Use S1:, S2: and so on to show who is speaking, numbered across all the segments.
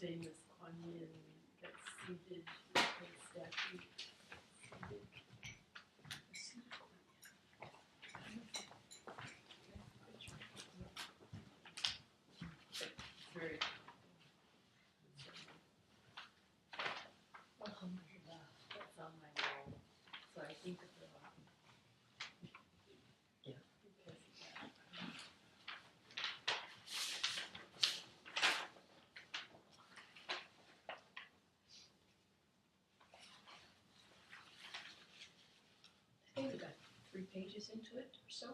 S1: famous Kuan Yin that's seated with the statue. Seated. Very. Alhamdulillah, that's on my wall. So I think of the
S2: Yeah.
S1: because of that.
S2: I think we got 3 pages into it or so.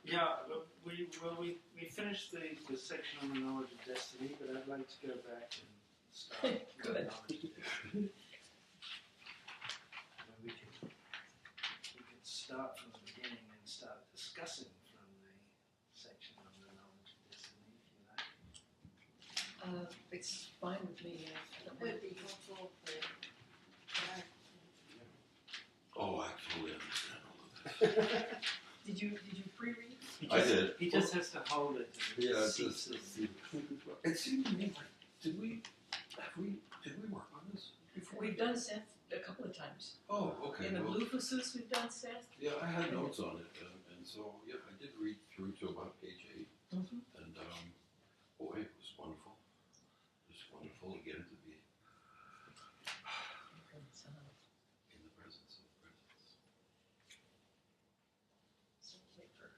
S3: Yeah, we finished the section on the knowledge of destiny, but I'd like to go back and start.
S2: Good.
S3: The knowledge of destiny. We could start from the beginning and start discussing from the section on the knowledge of destiny, if you like.
S2: It's fine with me.
S1: It would be helpful for
S4: Oh, I fully understand all of this.
S2: Did you pre-read?
S4: I did.
S3: He just has to hold it.
S4: Yeah, it's just, it seemed to me like, did we work on this before?
S2: We've done Seth a couple of times.
S4: Oh, okay.
S2: In the
S4: well,
S2: blue Fusus, we've done Seth.
S4: yeah, I had notes on it, and so, yeah, I did read through to about page 8,
S2: Mm-hmm.
S4: and boy, it was wonderful. It was wonderful again to be in the presence of presence.
S2: So wait for.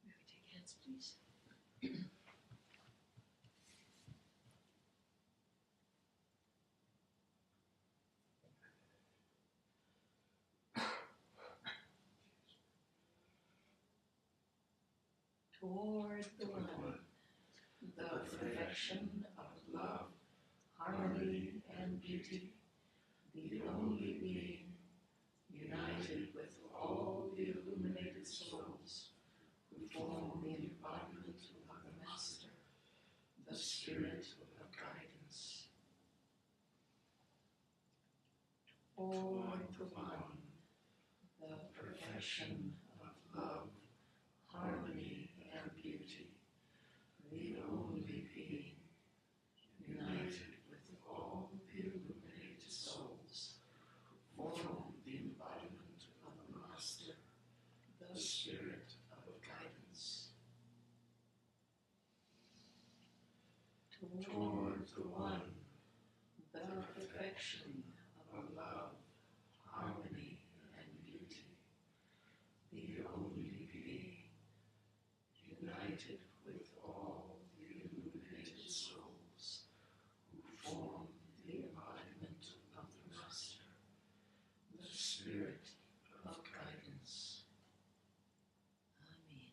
S2: May we take hands, please? Toward the one, the perfection of love, harmony, and beauty, the only being, united with all the illuminated souls who form the embodiment of the Master, the Spirit of guidance. Toward the one, the perfection of love, harmony, and beauty, the only being, united with all the illuminated souls, form the embodiment of the Master, the Spirit of guidance. Toward the one, the perfection of love, harmony, and beauty, the only being, united with all the illuminated souls, who form the embodiment of the Master, the Spirit of guidance. Amen.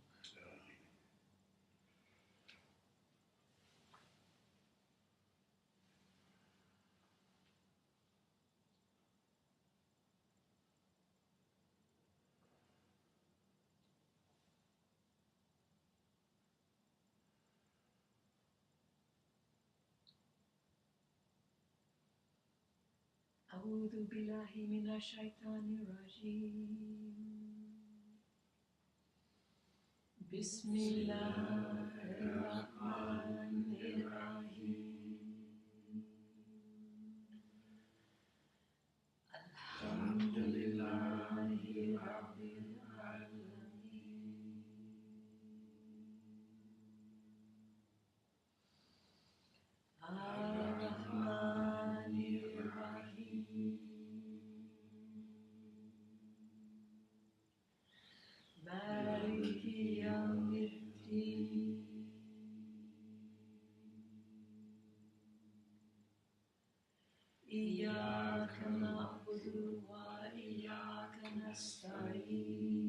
S2: أعوذ بالله من الشيطان الرجيم. بسم الله الرحمن الرحيم. الحمد لله رب العالمين. الرحمن الرحيم. مالك يوم الدين. إياك نعبد وإياك نستعين.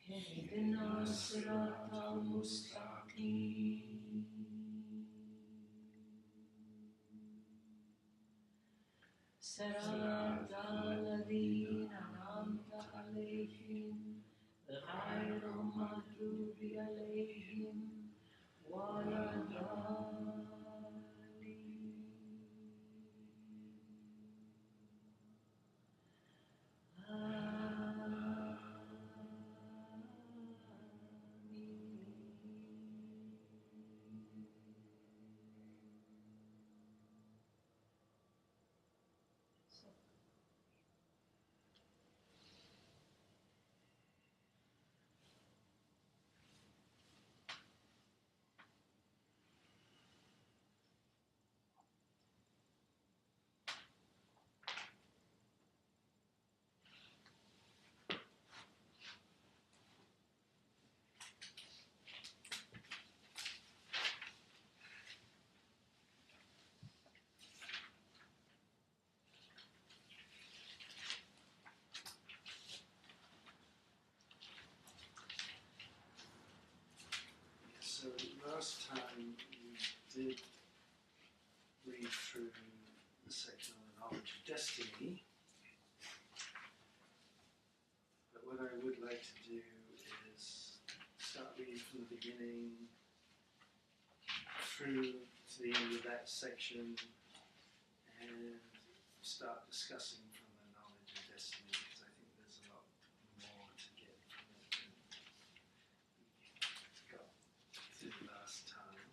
S2: اهدنا الصراط المستقيم. صراط الذين أنعمت عليهم غير المغضوب عليهم ولا الضالين.
S3: So last time we did read through the section on the knowledge of destiny, but what I would like to do is start reading from the beginning through to the end of that section and start discussing from the knowledge of destiny, because I think there's a lot more to get from it than we got through last time.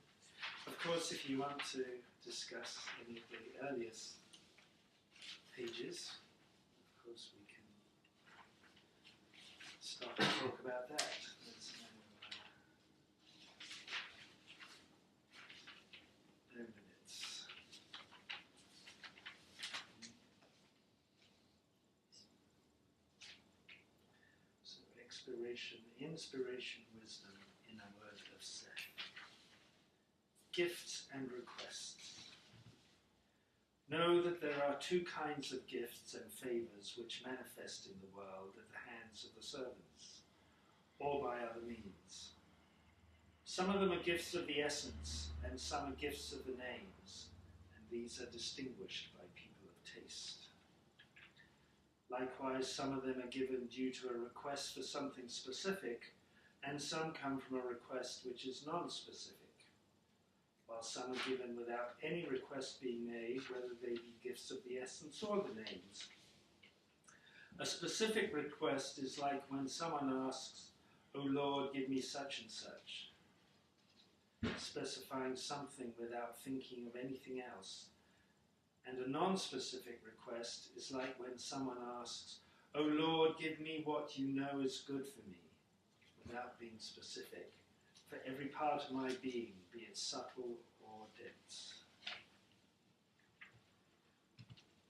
S3: Of course, if you want to discuss any of the earliest pages, of course we can start to talk about that. There's no minutes. So inspiration, wisdom in a word of Sheikh. Gifts and requests. Know that there are two kinds of gifts and favours which manifest in the world at the hands of the servants, or by other means. Some of them are gifts of the essence, and some are gifts of the names, and these are distinguished by people of taste. Likewise, some of them are given due to a request for something specific, and some come from a request which is non-specific, while some are given without any request being made, whether they be gifts of the essence or the names. A specific request is like when someone asks, "O Lord, give me such and such," specifying something without thinking of anything else. And a non-specific request is like when someone asks, "O Lord, give me what you know is good for me," without being specific, for every part of my being, be it subtle or dense.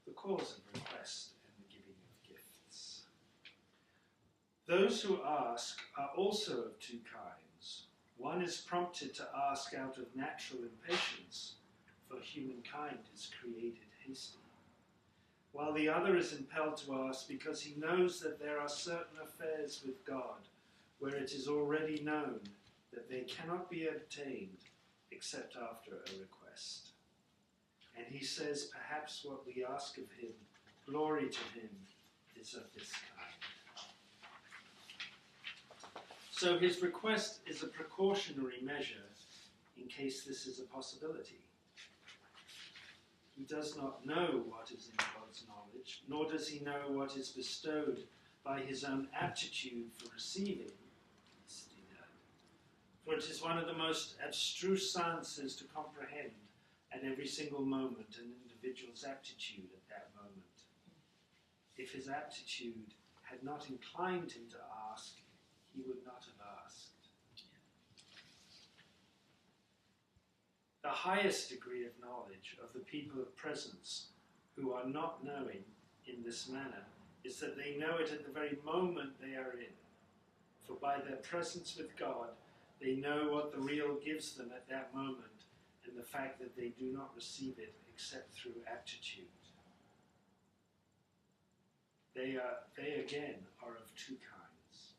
S3: The cause of request and the giving of gifts. Those who ask are also of two kinds. One is prompted to ask out of natural impatience, for humankind is created hasty, while the other is impelled to ask because he knows that there are certain affairs with God where it is already known that they cannot be obtained except after a request. And he says, perhaps what we ask of him, glory to him, is of this kind. So his request is a precautionary measure in case this is a possibility. who does not know what is in God's knowledge, nor does he know what is bestowed by his own aptitude for receiving. For it is one of the most abstruse sciences to comprehend at every single moment an individual's aptitude at that moment. If his aptitude had not inclined him to ask, he would not have asked. The highest degree of knowledge of the people of presence who are not knowing in this manner is that they know it at the very moment they are in. For by their presence with God, they know what the real gives them at that moment, and the fact that they do not receive it except through aptitude. They again are of two kinds.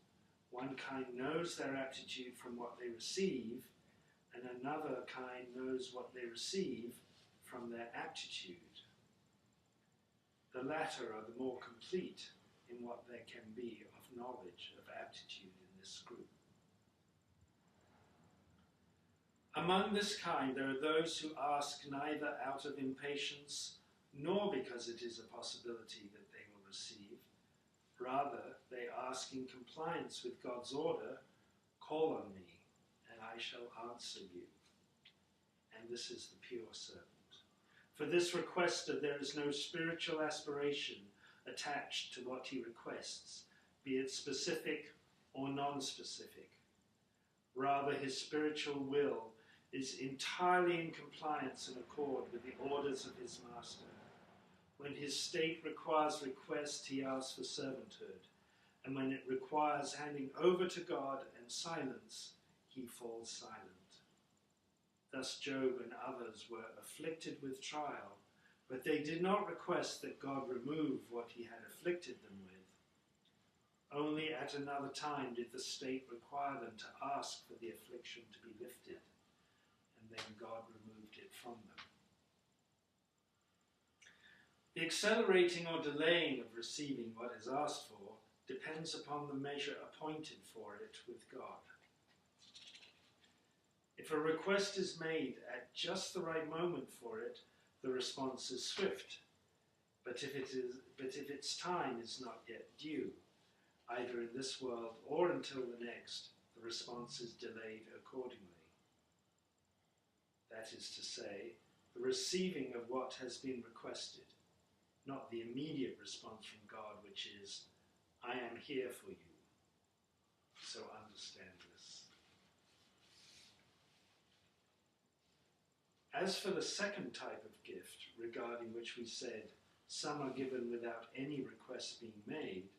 S3: One kind knows their aptitude from what they receive, and another kind knows what they receive from their aptitude. The latter are the more complete in what there can be of knowledge of aptitude in this group. Among this kind, there are those who ask neither out of impatience nor because it is a possibility that they will receive. Rather, they ask in compliance with God's order, "Call on me, and I shall answer you." And this is the pure servant. For this requester there is no spiritual aspiration attached to what he requests, be it specific or non-specific. Rather, his spiritual will is entirely in compliance and accord with the orders of his master. When his state requires request, he asks for servanthood, and when it requires handing over to God and silence, he falls silent. Thus Job and others were afflicted with trial, but they did not request that God remove what he had afflicted them with. Only at another time did the state require them to ask for the affliction to be lifted, and then God removed it from them. The accelerating or delaying of receiving what is asked for depends upon the measure appointed for it with God. If a request is made at just the right moment for it, the response is swift. But if its time is not yet due, either in this world or until the next, the response is delayed accordingly. That is to say, the receiving of what has been requested, not the immediate response from God, which is, "I am here for you, so understand this." As for the second type of gift, regarding which we said, some are given without any request being made,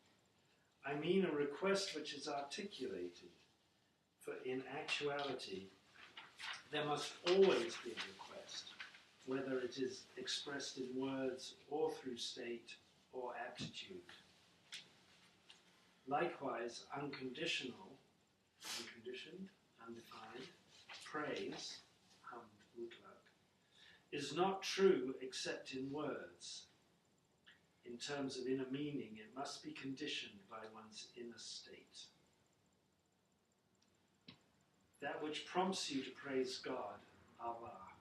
S3: I mean a request which is articulated, for in actuality, there must always be a request, whether it is expressed in words or through state or aptitude. Likewise, unconditioned, undefined, praise, hamd, mutlaq, is not true except in words. In terms of inner meaning, it must be conditioned by one's inner state. That which prompts you to praise God, Allah,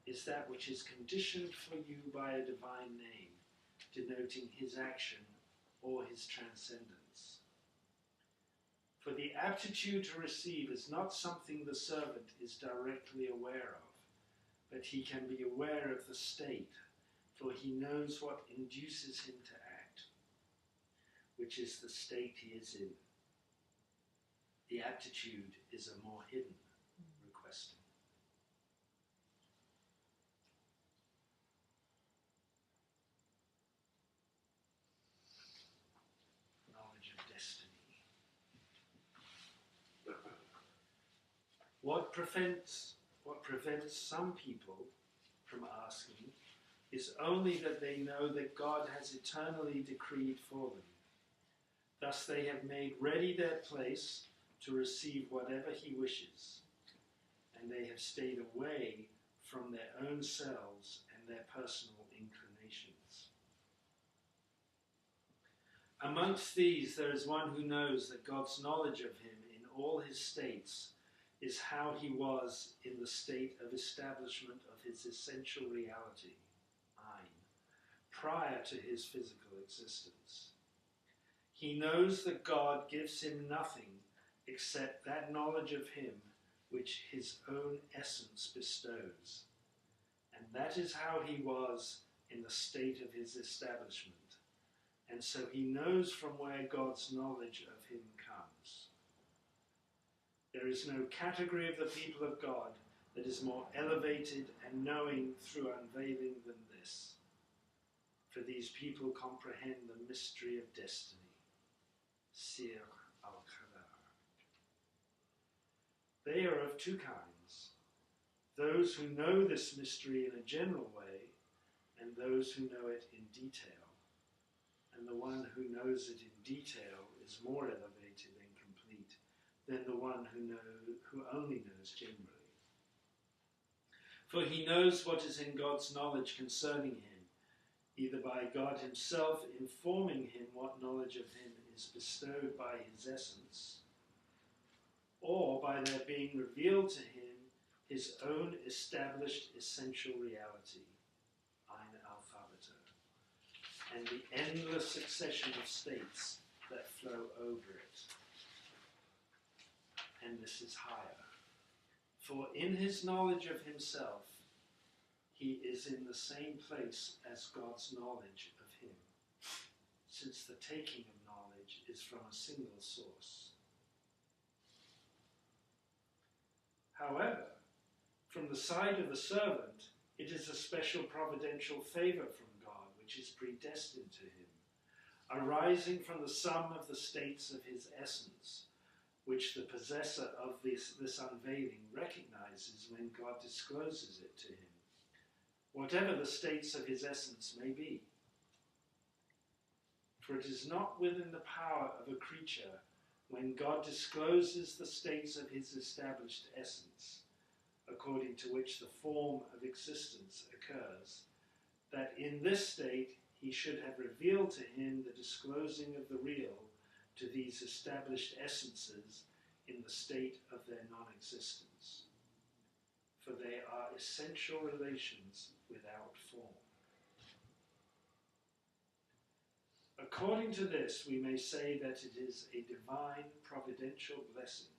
S3: is that which is conditioned for you by a divine name, denoting his action or his transcendence. For the aptitude to receive is not something the servant is directly aware of, but he can be aware of the state, for he knows what induces him to act, which is the state he is in. The aptitude is a more hidden requesting. Knowledge of destiny. What prevents some people from asking is only that they know that God has eternally decreed for them. Thus they have made ready their place to receive whatever he wishes, and they have stayed away from their own selves and their personal inclinations. Amongst these there is one who knows that God's knowledge of him in all his states is how he was in the state of establishment of his essential reality. prior to his physical existence. He knows that God gives him nothing except that knowledge of him which his own essence bestows. And that is how he was in the state of his establishment. And so he knows from where God's knowledge of him comes. There is no category of the people of God that is more elevated and knowing through unveiling than this. For these people comprehend the mystery of destiny. Sir al-Qadar. They are of two kinds. Those who know this mystery in a general way, and those who know it in detail. And the one who knows it in detail is more elevated and complete than the one who only knows generally. For he knows what is in God's knowledge concerning him, either by God himself informing him what knowledge of him is bestowed by his essence, or by there being revealed to him his own established essential reality, Ein Alphabeta, and the endless succession of states that flow over it. And this is higher. For in his knowledge of himself, he is in the same place as God's knowledge of him, since the taking of knowledge is from a single source. However, from the side of the servant, it is a special providential favor from God which is predestined to him, arising from the sum of the states of his essence, which the possessor of this unveiling recognizes when God discloses it to him, whatever the states of his essence may be. For it is not within the power of a creature, when God discloses the states of his established essence, according to which the form of existence occurs, that in this state he should have revealed to him the disclosing of the real to these established essences in the state of their non-existence. For they are essential relations without form. According to this, we may say that it is a divine providential blessing,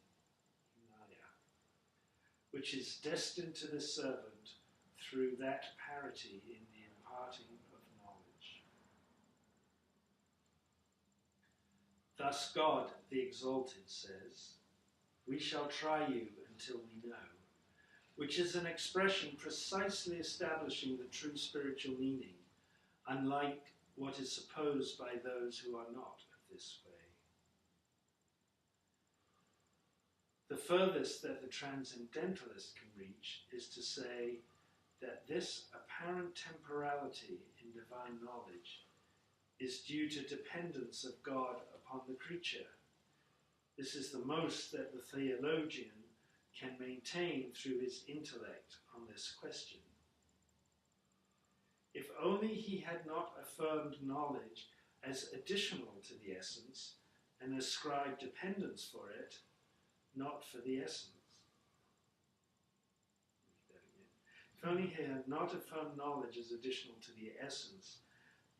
S3: Inayatiyya, which is destined to the servant through that parity in the imparting of knowledge. Thus God, the Exalted, says, "We shall try you until we know," which is an expression precisely establishing the true spiritual meaning, unlike what is supposed by those who are not of this way. The furthest that the transcendentalist can reach is to say that this apparent temporality in divine knowledge is due to dependence of God upon the creature. This is the most that the theologian can maintain through his intellect on this question. If only he had not affirmed knowledge as additional to the essence and ascribed dependence for it, not for the essence. If only he had not affirmed knowledge as additional to the essence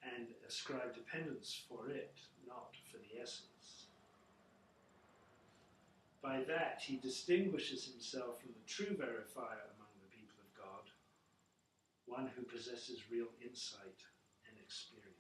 S3: and ascribed dependence for it, not for the essence. By that he distinguishes himself from the true verifier among the people of God, one who possesses real insight and experience.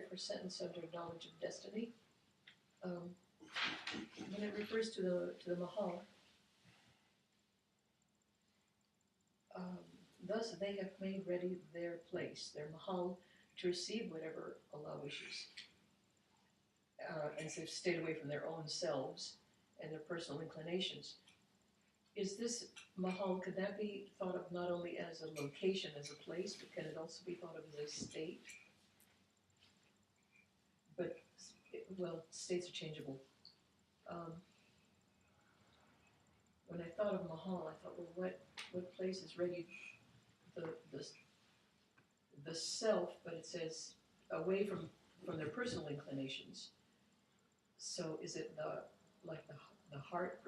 S2: first sentence under knowledge of destiny, when it refers to the mahal, thus they have made ready their place, their mahal, to receive whatever Allah wishes. And so stayed away from their own selves and their personal inclinations. Is this mahal, could that be thought of not only as a location, as a place, but can it also be thought of as a state? But, well, states are changeable. When I thought of mahal, I thought, well, what place is ready, the self, but it says away from their personal inclinations. So is it the heart,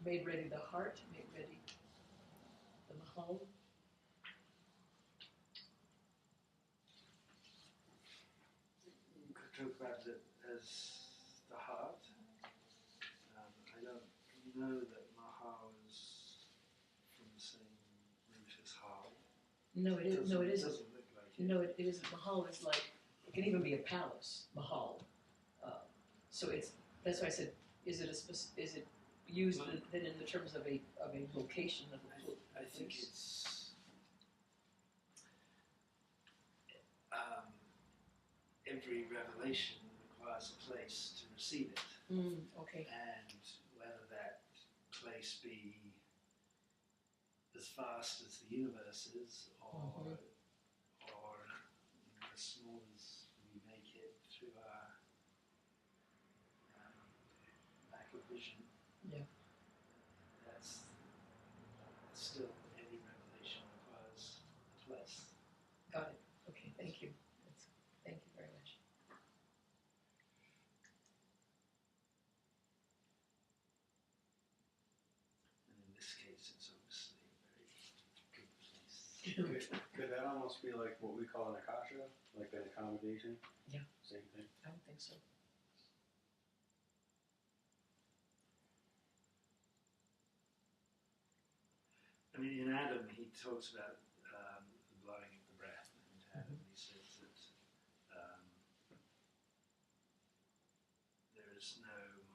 S2: made ready the heart, made ready the mahal?
S3: You could talk about it as the heart. I don't know that mahal is from the same root as hal.
S2: No, it is. No, it
S3: It
S2: isn't.
S3: doesn't look like it.
S2: No, it isn't. Mahal is like, it can even be a palace. Mahal. So that's why I said, is it used then in the terms of a location of a place?
S3: I think it's every revelation requires a place to receive it,
S2: Okay.
S3: and whether that place be as vast as the universe is, or as small as we make it through our lack of vision.
S2: Yeah.
S3: That's still any revelation requires a place.
S2: Got it. Okay. Thank you. Thank you very much.
S3: And in this case, it's obviously a very good place.
S5: Could that almost be like what we call an akasha, like an accommodation?
S2: Yeah.
S5: Same thing.
S2: I don't think so.
S3: I mean, in Adam, he talks about the blowing of the breath. In Adam, he says that there is no, I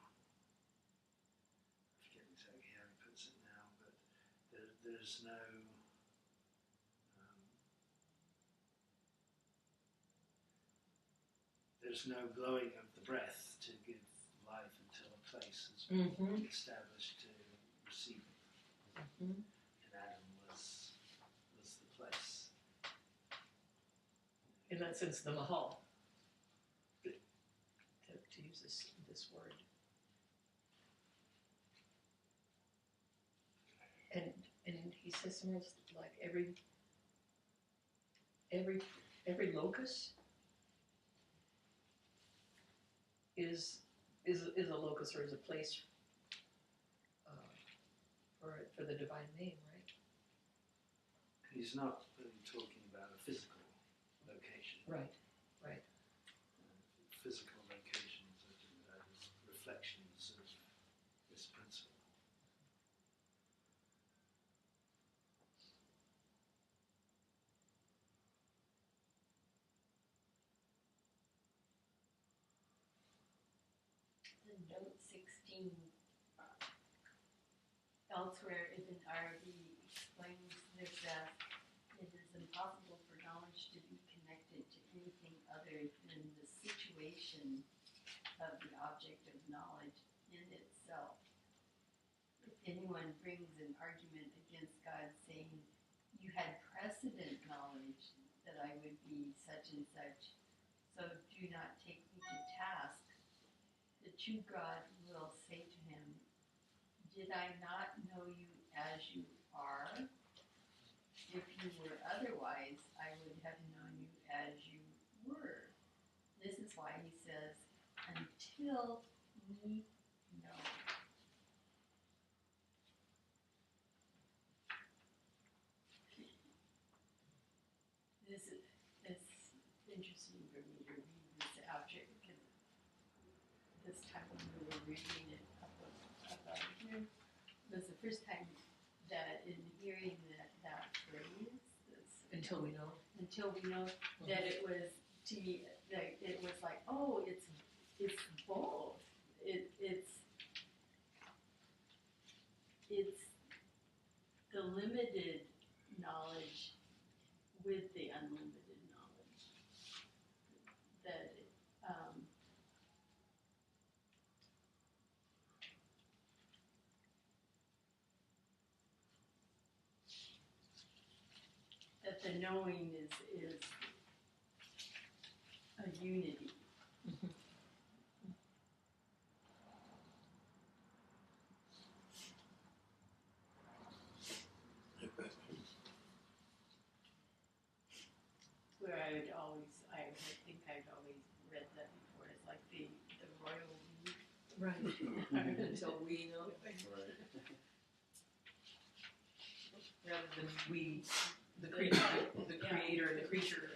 S3: forget exactly how he puts it now, but there's no blowing of the breath to give life until a place has been established to receive it. And Adam was the place.
S2: In that sense, the mahal. To use this word. And he says somewhere else, like every locus is a locus, or is a place for the divine name, right?
S3: He's not really talking about a physical location.
S2: Right.
S3: Physical locations are reflections of this principle.
S1: The note 16 elsewhere Ibn Arabi explains this as it is impossible for knowledge to be connected to anything other than the situation of the object of knowledge in itself. If anyone brings an argument against God saying, you had precedent knowledge that I would be such and such, so do not take me to task, the true God will say to him, did I not know you as you are? If you were otherwise, I would have known you as you were. This is why he says, until we know. It's interesting for me to read this after, because this time when we were reading it about here, was the first time that in hearing that phrase,
S2: Until we know.
S1: until we know, that it was, to me, that it was like, oh, it's both. It's the limited knowledge with the unlimited knowledge. That that the knowing is a unity. Where I would always, I think I've always read that before. It's like the royal we.
S2: Right. Until we know.
S5: Right.
S2: Rather than we, the creature, the creator and the creature.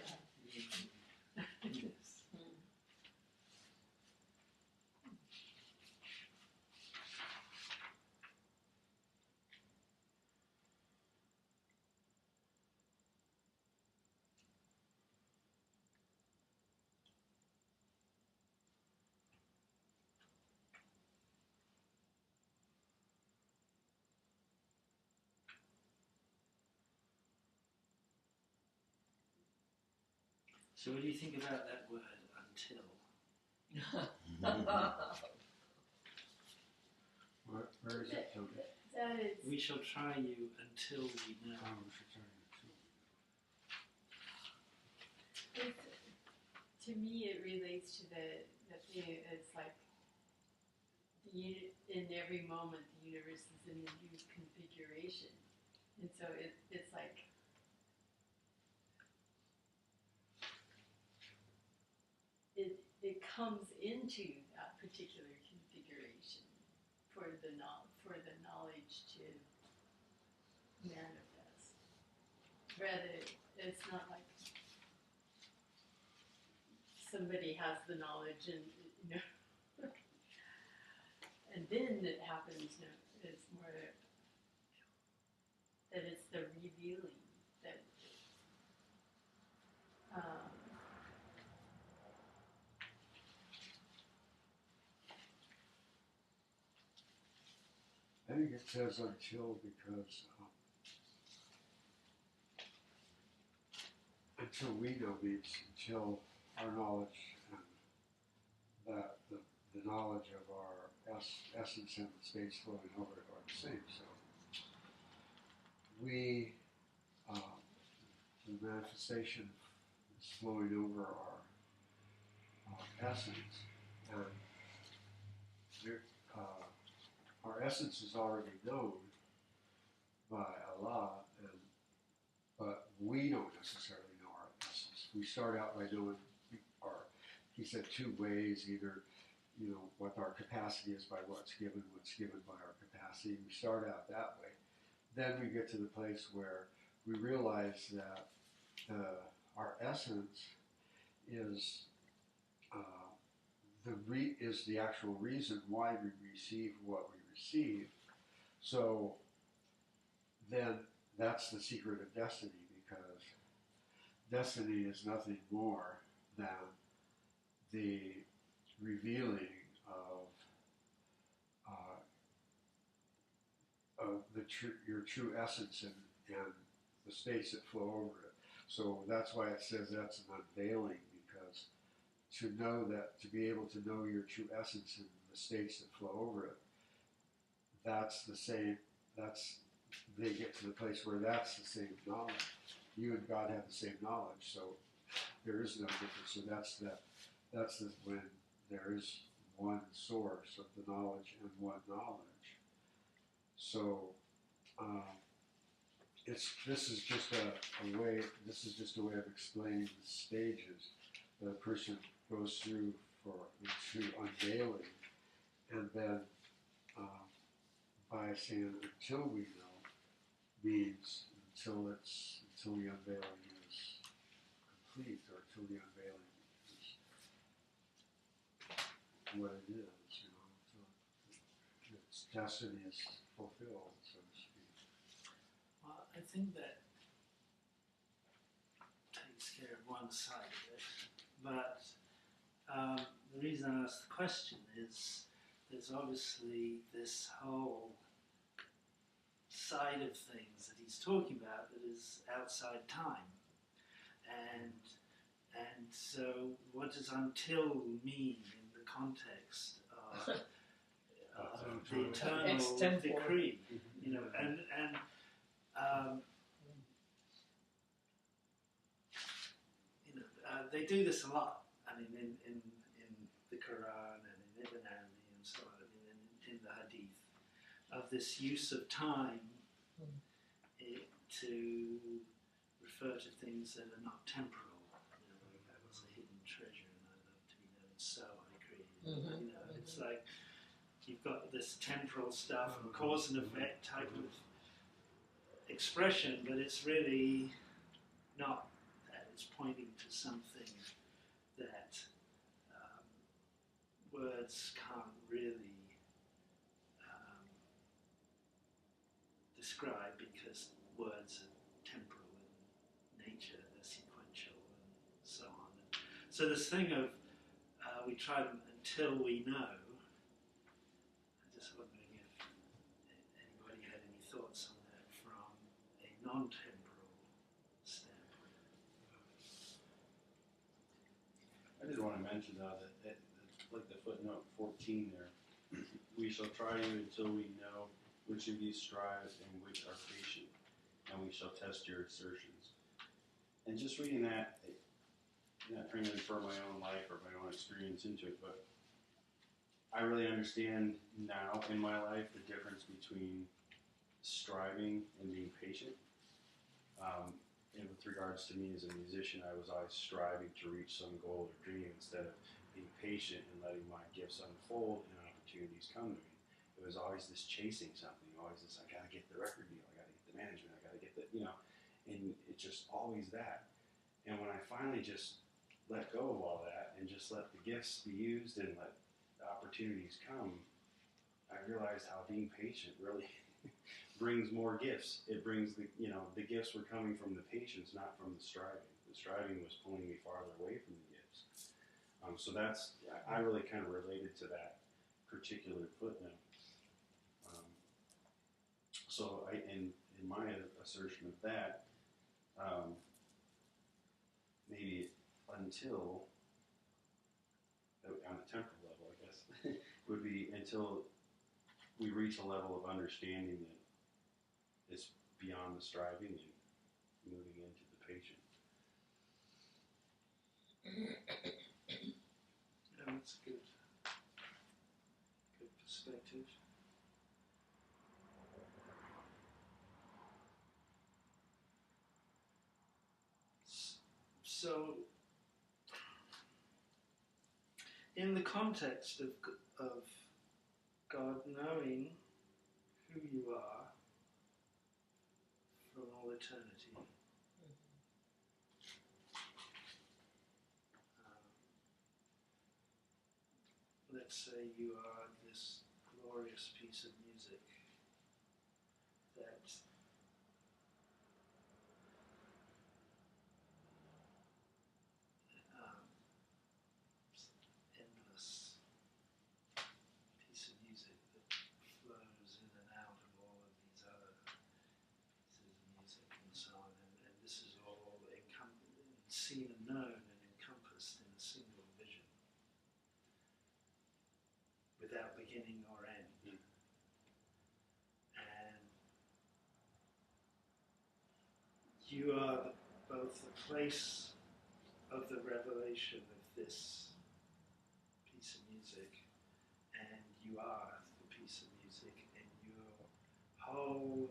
S3: So what do you think about that word, until?
S4: Where is it?
S1: That is,
S3: We shall try you until we know.
S4: Oh, we should try it too.
S1: to me, it relates to the thing. It's like in every moment, the universe is in a new configuration, and so it's like it comes into that particular configuration for the knowledge to manifest. Rather, it's not like somebody has the knowledge and and then it happens. No, it's more that it's the revealing that.
S4: I think it says until because until we know means until our knowledge and that the knowledge of our essence and the states flowing over it are the same. So we, the manifestation is flowing over our essence, and our essence is already known by Allah, but we don't necessarily know our essence. We start out by knowing he said two ways, either what our capacity is by what's given by our capacity. We start out that way. Then we get to the place where we realize that our essence is the actual reason why we receive what we receive. So then that's the secret of destiny, because destiny is nothing more than the revealing of your true essence and the states that flow over it. So that's why it says that's an unveiling, because to be able to know your true essence and the states that flow over it, that's the same. They get to the place where that's the same knowledge. You and God have the same knowledge, so there is no difference. So that's when there is one source of the knowledge and one knowledge. So this is just a way of explaining the stages that a person goes through to unveiling, and then by saying until we know means until the unveiling is complete, or until the unveiling is what it is, until its destiny is fulfilled, so to speak.
S3: Well, I think that takes care of one side of it, but The reason I asked the question is there's obviously this whole side of things that he's talking about that is outside time. And so what does until mean in the context of the eternal
S2: Extempore.
S3: decree? You know, they do this a lot. I mean, in the Quran and in Ibn Arabi and so on, I mean, in the Hadith, of this use of time to refer to things that are not temporal. You know, like that was a hidden treasure, and I love to be known, so I created. You know, it's like you've got this temporal stuff and cause and effect type of expression, but it's really not that. It's pointing to something that words can't really describe, because words are temporal in nature, they're sequential and so on. So this thing of we try them until we know, I'm just wondering if anybody had any thoughts on that from a non-temporal standpoint.
S5: I did want to mention though that like the footnote 14 there, we shall try you until we know which of you strives and which are patient, and we shall test your assertions. And just reading that, not trying to infer my own life or my own experience into it, but I really understand now in my life the difference between striving and being patient. And with regards to me as a musician, I was always striving to reach some goal or dream instead of being patient and letting my gifts unfold and opportunities come to me. It was always this chasing something, always this, I gotta get the record deal, I gotta get the management, I gotta get the, and it's just always that. And when I finally just let go of all that and just let the gifts be used and let the opportunities come, I realized how being patient really brings more gifts. It brings the gifts were coming from the patience, not from the striving. The striving was pulling me farther away from the gifts. So that's, I really kind of related to that particular footnote. So in my assertion of that, maybe until, on a temporal level, I guess, would be until we reach a level of understanding that is beyond the striving and moving into the patient.
S3: Yeah, that's good. Good perspective. So, in the context of God knowing who you are from all eternity, let's say you are this glorious piece of music that endless piece of music that flows in and out of all of these other pieces of music and so on, and this is all seen and known and encompassed in a single vision, without beginning or end. And you are both the place of the revelation of this piece of music, and you are the piece of music, and your whole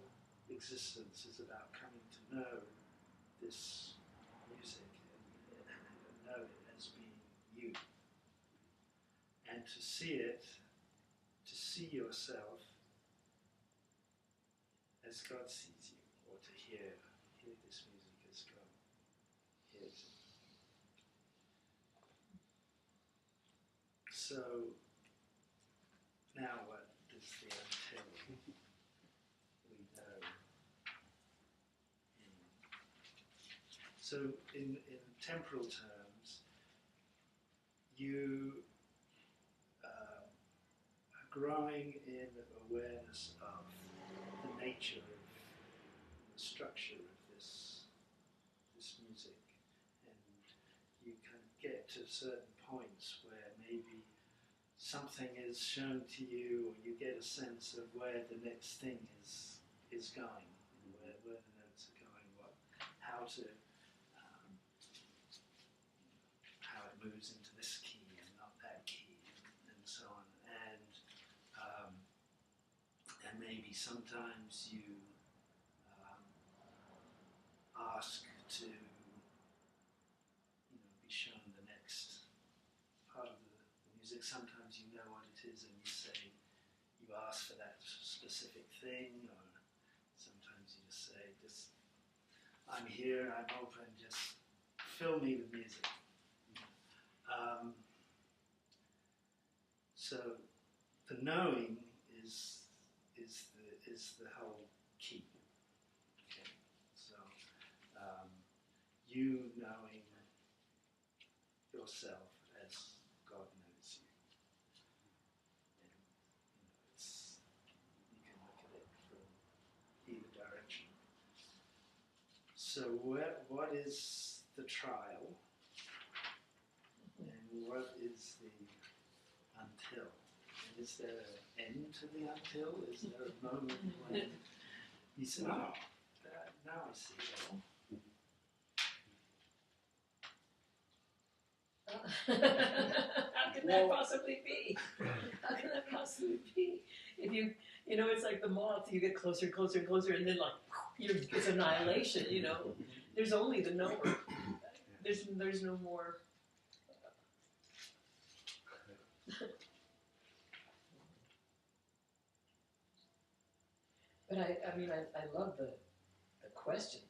S3: existence is about coming to know this music and know it as being you. And to see it, to see yourself as God sees you, or to hear this music as God hears it. So, now what does the until we know? So in temporal terms, you are growing in awareness of the nature of the structure of this music, and you kind of get to certain points where maybe something is shown to you, or you get a sense of where the next thing is going, where the notes are going, how it moves into this key and not that key, and so on. And maybe sometimes you ask to be shown the next part of the music. Sometimes you know what it is and you ask for that specific thing, or sometimes you just say, I'm here, I'm open, just fill me with music. So the knowing is the whole key. Okay? So you knowing yourself as God knows you. And you can look at it from either direction. So what is the trial, and what is the until? And is there an end to the until? Is there a moment when you say, oh, now I see it all?
S2: How can that possibly be? How can that possibly be? If it's like the moth, you get closer and closer and closer, and then it's annihilation, There's only the knower. There's no more. But I love the question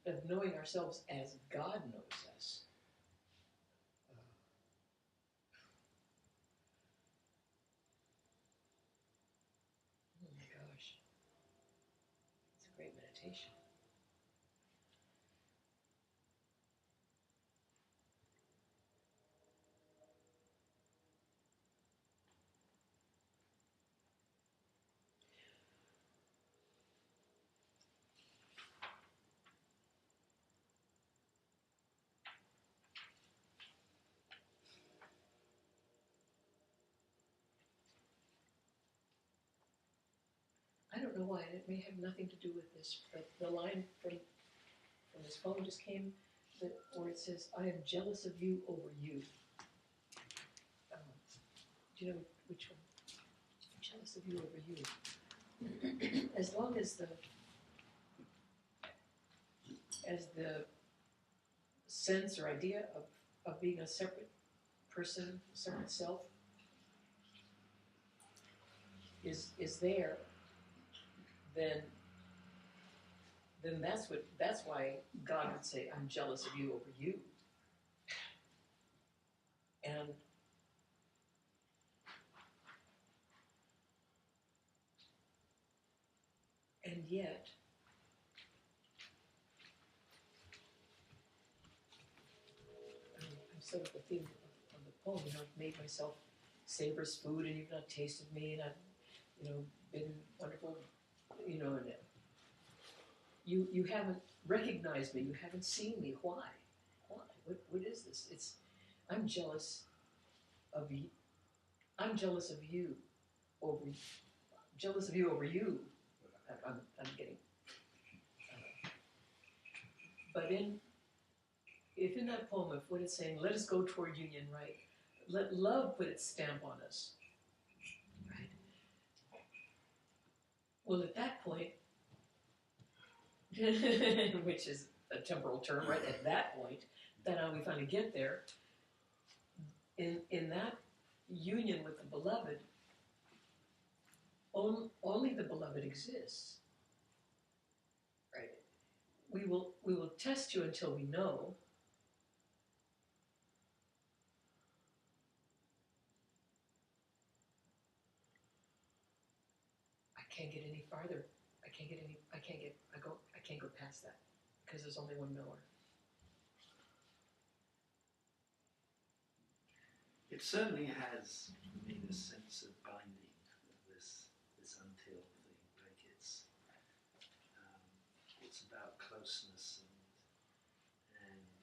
S2: of knowing ourselves as God knows us. Oh my gosh, it's a great meditation. I don't know why, and it may have nothing to do with this, but the line from this poem just came, where it says, I am jealous of you over you. Do you know which one? I'm jealous of you over you. As long as the sense or idea of being a separate person, separate self, is there, then that's why God would say, I'm jealous of you over you. And yet, I'm sort of the theme of the poem, I've made myself savor food and you've not tasted me, and I've, been wonderful, and you haven't recognized me, you haven't seen me. Why? What is this? I'm jealous of you. I'm jealous of you over you. I'm getting. But if in that poem, if what it's saying, let us go toward union, right? Let love put its stamp on us, right? Well, at that point, which is a temporal term, right? At that point, then how we finally get there. In that union with the beloved, only the beloved exists, right? We will test you until we know. I can't get any farther. I can't go past that because there's only one knower.
S3: it certainly has for me this sense of binding, this until thing. Like it's about closeness and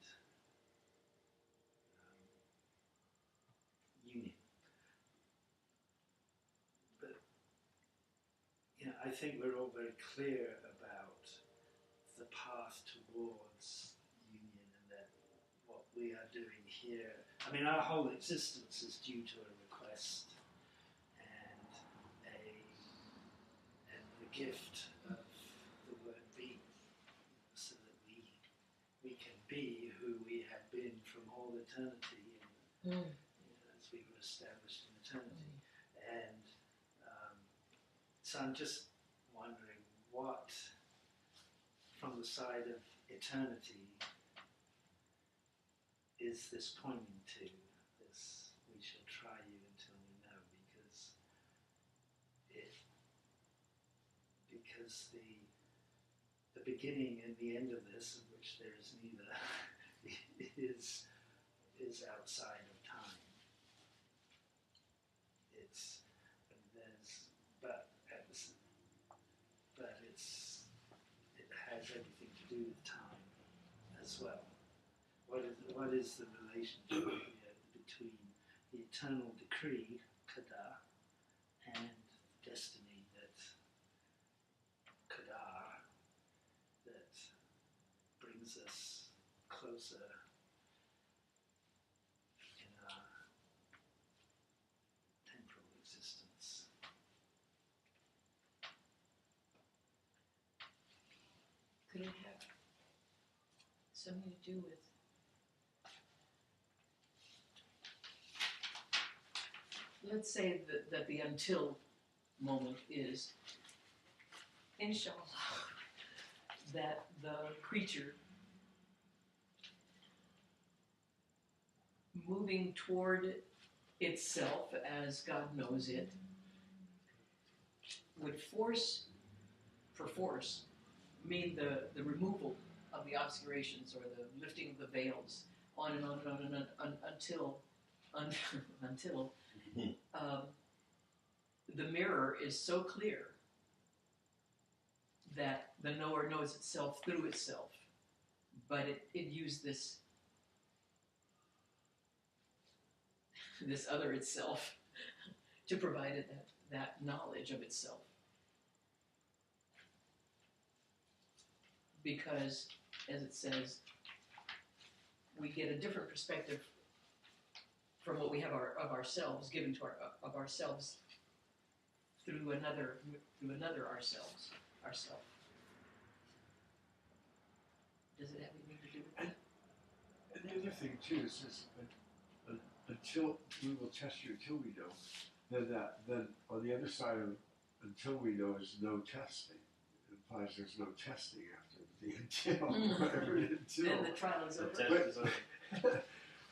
S3: union. But I think we're all very clear about the path towards union, and that what we are doing here. I mean, our whole existence is due to a request and the gift of the word being, so that we can be who we have been from all eternity, and as we were established in eternity. And so I'm just wondering what, from the side of eternity, is this pointing to? This, we shall try you until we know, because the beginning and the end of this, in which there is neither, is outside of time. It has everything to do with time as well. What is the relationship here between the eternal decree, qadar, and destiny, qadar, that brings us closer in our temporal existence?
S2: Could it have something to do with let's say that the until moment is, inshallah, that the creature moving toward itself as God knows it would perforce, mean the removal of the obscurations or the lifting of the veils, on and on and on and on, until the mirror is so clear that the knower knows itself through itself, but it used this other itself to provide it that knowledge of itself. Because, as it says, we get a different perspective from what we have of ourselves, given to of ourselves through another ourselves, ourself. Does it have anything to do with that?
S4: And the other thing too is this, until we will test you until we know, then on the other side of until we know is no testing. It implies there's no testing after the until, whatever it is.
S2: Then the trial is over.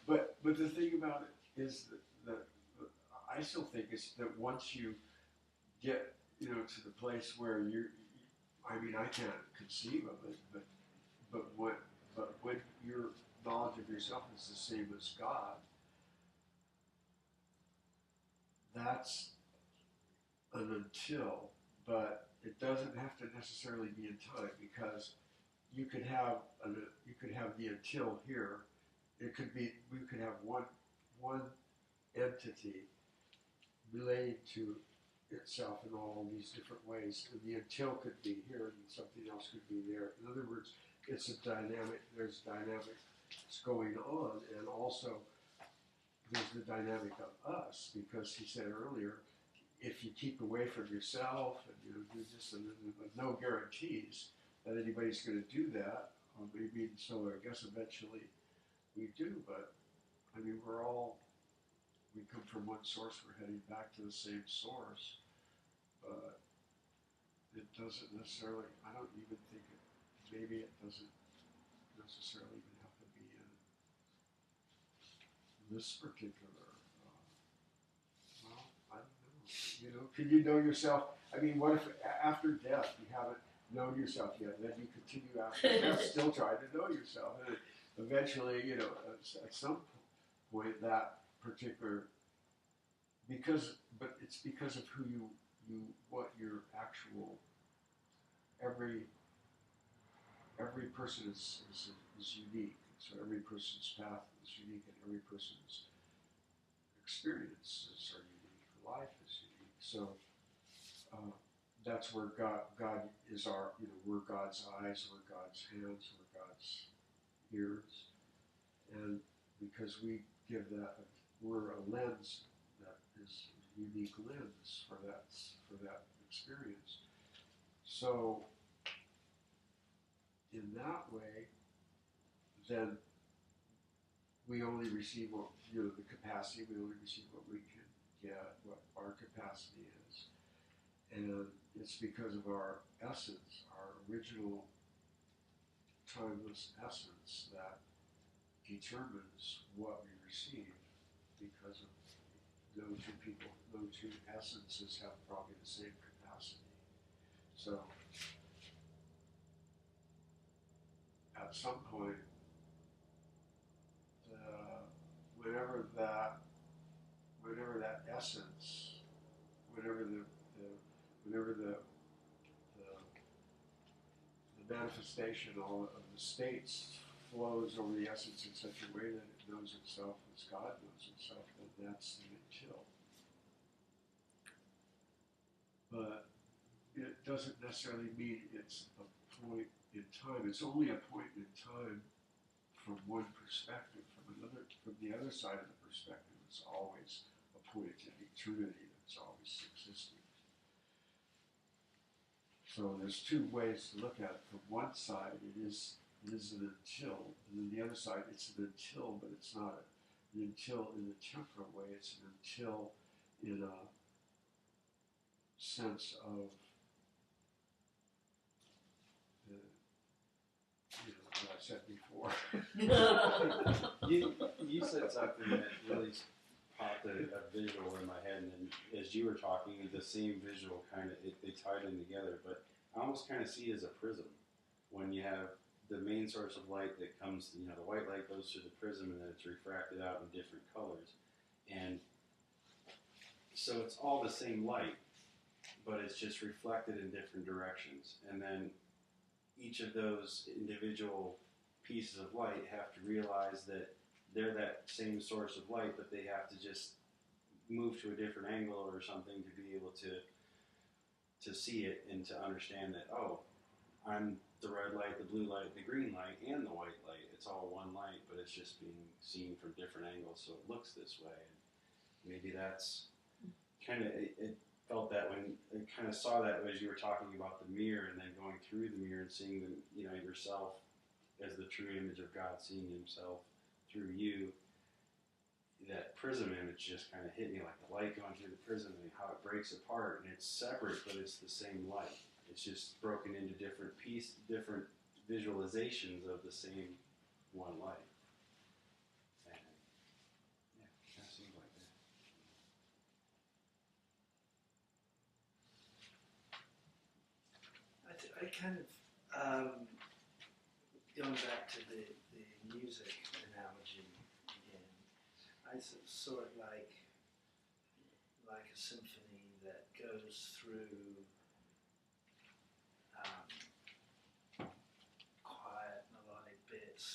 S4: But the thing about it is that I still think is that once you get to the place where I mean, I can't conceive of it, but when your knowledge of yourself is the same as God, that's an until, but it doesn't have to necessarily be in time, because you could have the until here. We could have one entity relating to itself in all these different ways, and the until could be here and something else could be there. In other words, it's a dynamic. There's dynamics going on, and also there's the dynamic of us, because he said earlier, if you keep away from yourself and do this and with no guarantees that anybody's going to do that, maybe so. I guess eventually we do, but I mean, we come from one source, we're heading back to the same source, but it doesn't necessarily, I don't even think maybe it doesn't necessarily even have to be in this particular, well, I don't know, can you know yourself? I mean, what if after death you haven't known yourself yet, then you continue after death still trying to know yourself, and eventually, at some point that particular but it's because of who what your actual, every person is unique. So every person's path is unique, and every person's experiences are unique. Life is unique. So that's where God is our, we're God's eyes, we're God's hands, we're God's ears, and because we give that, we're a lens that is a unique lens for that experience. So in that way, then we only receive what, the capacity, we only receive what we can get, what our capacity is. And it's because of our essence, our original timeless essence, that determines what we receive, because of no two essences have probably the same capacity. So at some point, whenever that essence, whenever the manifestation all of the states flows over the essence in such a way that it knows itself as God knows itself, then that's the until. But it doesn't necessarily mean it's a point in time. It's only a point in time from one perspective. From the other side of the perspective, it's always a point in eternity that's always existing. So there's two ways to look at it. From one side, it is an until, and then the other side, it's an until, but it's not an until in the temporal way. It's an until in a sense of what I said before.
S5: You said something that really popped a visual in my head, and then as you were talking, the same visual kind of, they tied in together, but I almost kind of see it as a prism. When you have the main source of light that comes, the white light goes through the prism and then it's refracted out in different colors. And so it's all the same light, but it's just reflected in different directions. And then each of those individual pieces of light have to realize that they're that same source of light, but they have to just move to a different angle or something to be able to see it and to understand that, oh, I'm the red light, the blue light, the green light, and the white light. It's all one light, but it's just being seen from different angles, so it looks this way. And maybe that's kind of, it felt that when I kind of saw that as you were talking about the mirror, and then going through the mirror and seeing yourself as the true image of God, seeing Himself through you. That prism image just kind of hit me, like the light going through the prism and how it breaks apart, and it's separate, but it's the same light. It's just broken into different visualizations of the same one light. And yeah, it kind of seems like that.
S3: I kind of, going back to the music analogy again, I saw it like a symphony that goes through quiet melodic bits,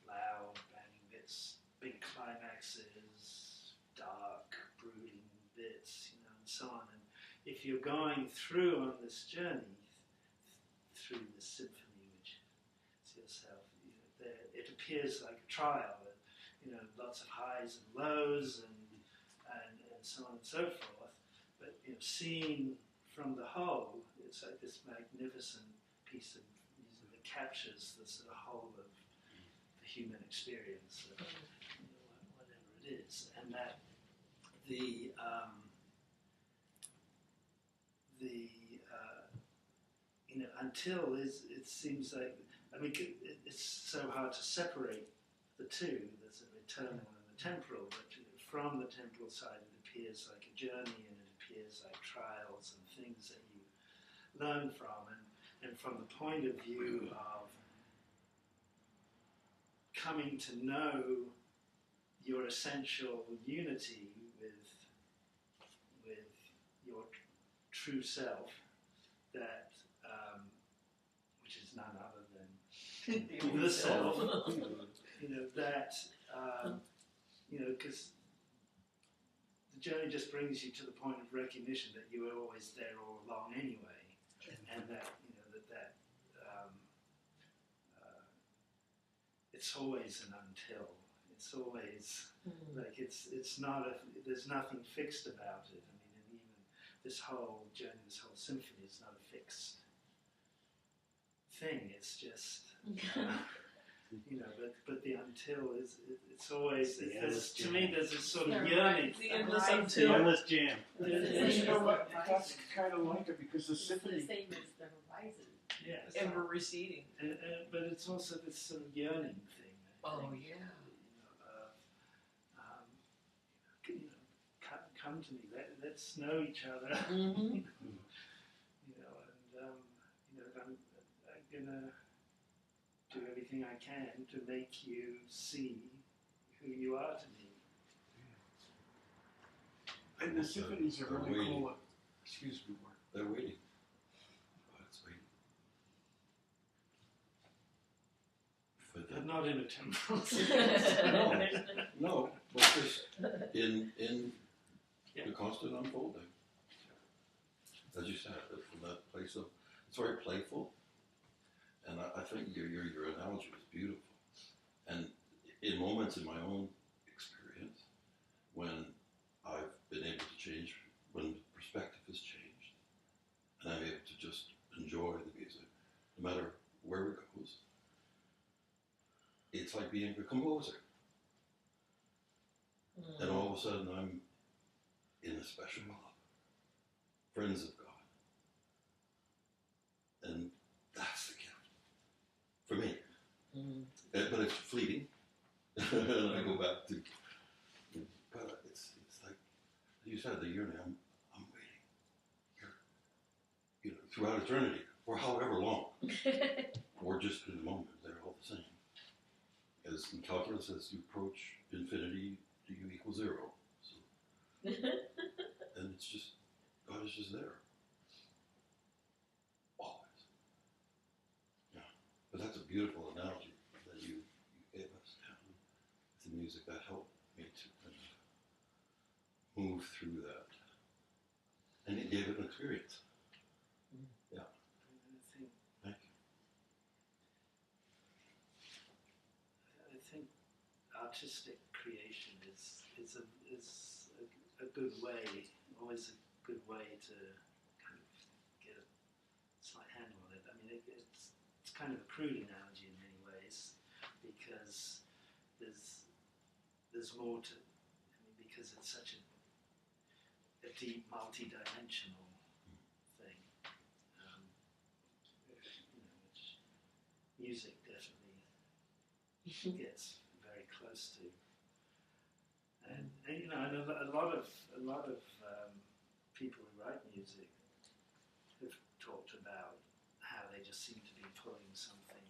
S3: loud banging bits, big climaxes, dark brooding bits, and so on. And if you're going through on this journey through the symphony, which is yourself, it appears like a trial. Lots of highs and lows and so on and so forth. But seen from the whole, it's like this magnificent piece of music that captures the sort of whole of the human experience, whatever it is, and that until it seems like, it's so hard to separate the two, the sort of eternal and the temporal, but from the temporal side it appears like a journey, and it appears like trials and things that you learn from, and from the point of view of coming to know your essential unity with true self, that which is none other than the self, that because the journey just brings you to the point of recognition that you were always there all along anyway, and that it's always an until. It's always like it's not there's nothing fixed about it. I mean, and even this whole journey, this whole symphony is not a fixed thing. It's just but the until is it's always to me there's a sort of yearning.
S2: The endless
S1: Horizon.
S2: until.
S5: The endless jam.
S4: You know what? That's kind of like it because the
S1: It's the
S4: symphony.
S1: same as the horizon.
S3: Yes,
S2: Ever receding.
S3: but it's also this sort of yearning thing. I
S2: Oh,
S3: think.
S2: yeah.
S3: Come to me. Let's know each other.
S2: Mm-hmm.
S3: I'm gonna do everything I can to make you see who you are to me.
S4: And the symphonies are really
S6: waiting.
S4: cool. Excuse me, Mark.
S6: They're waiting. Oh, it's waiting. For
S3: But
S6: the,
S3: not in a temporal sense.
S6: no, but just in
S3: Yeah.
S6: the constant unfolding. As you said, from that place of, it's very playful, and I think your analogy was beautiful. And in moments in my own experience, when I've been able to change, when perspective has changed, and I'm able to just enjoy the music, no matter where it goes, it's like being a composer. And all of a sudden I'm in a special club, friends of God. And that's the gift for me. But it's fleeting. And I go back to, but it's like, you said, the yearning, I'm waiting. Here, throughout eternity, or however long, or just in the moment, they're all the same. As in calculus, as you approach infinity, do you equal zero? So, and it's just, God is just there. Always. Yeah. But that's a beautiful analogy that you gave us. It's the music that helped me to kind of move through that. And it gave it an experience. Yeah. Thank you.
S3: I think artistic creation is a good way, always a good way to kind of get a slight handle on it. I mean, it's kind of a crude analogy in many ways because there's more to. I mean, because it's such a deep, multi-dimensional thing. Which music definitely gets very close to. And and a lot of people who write music have talked about how they just seem to be pulling something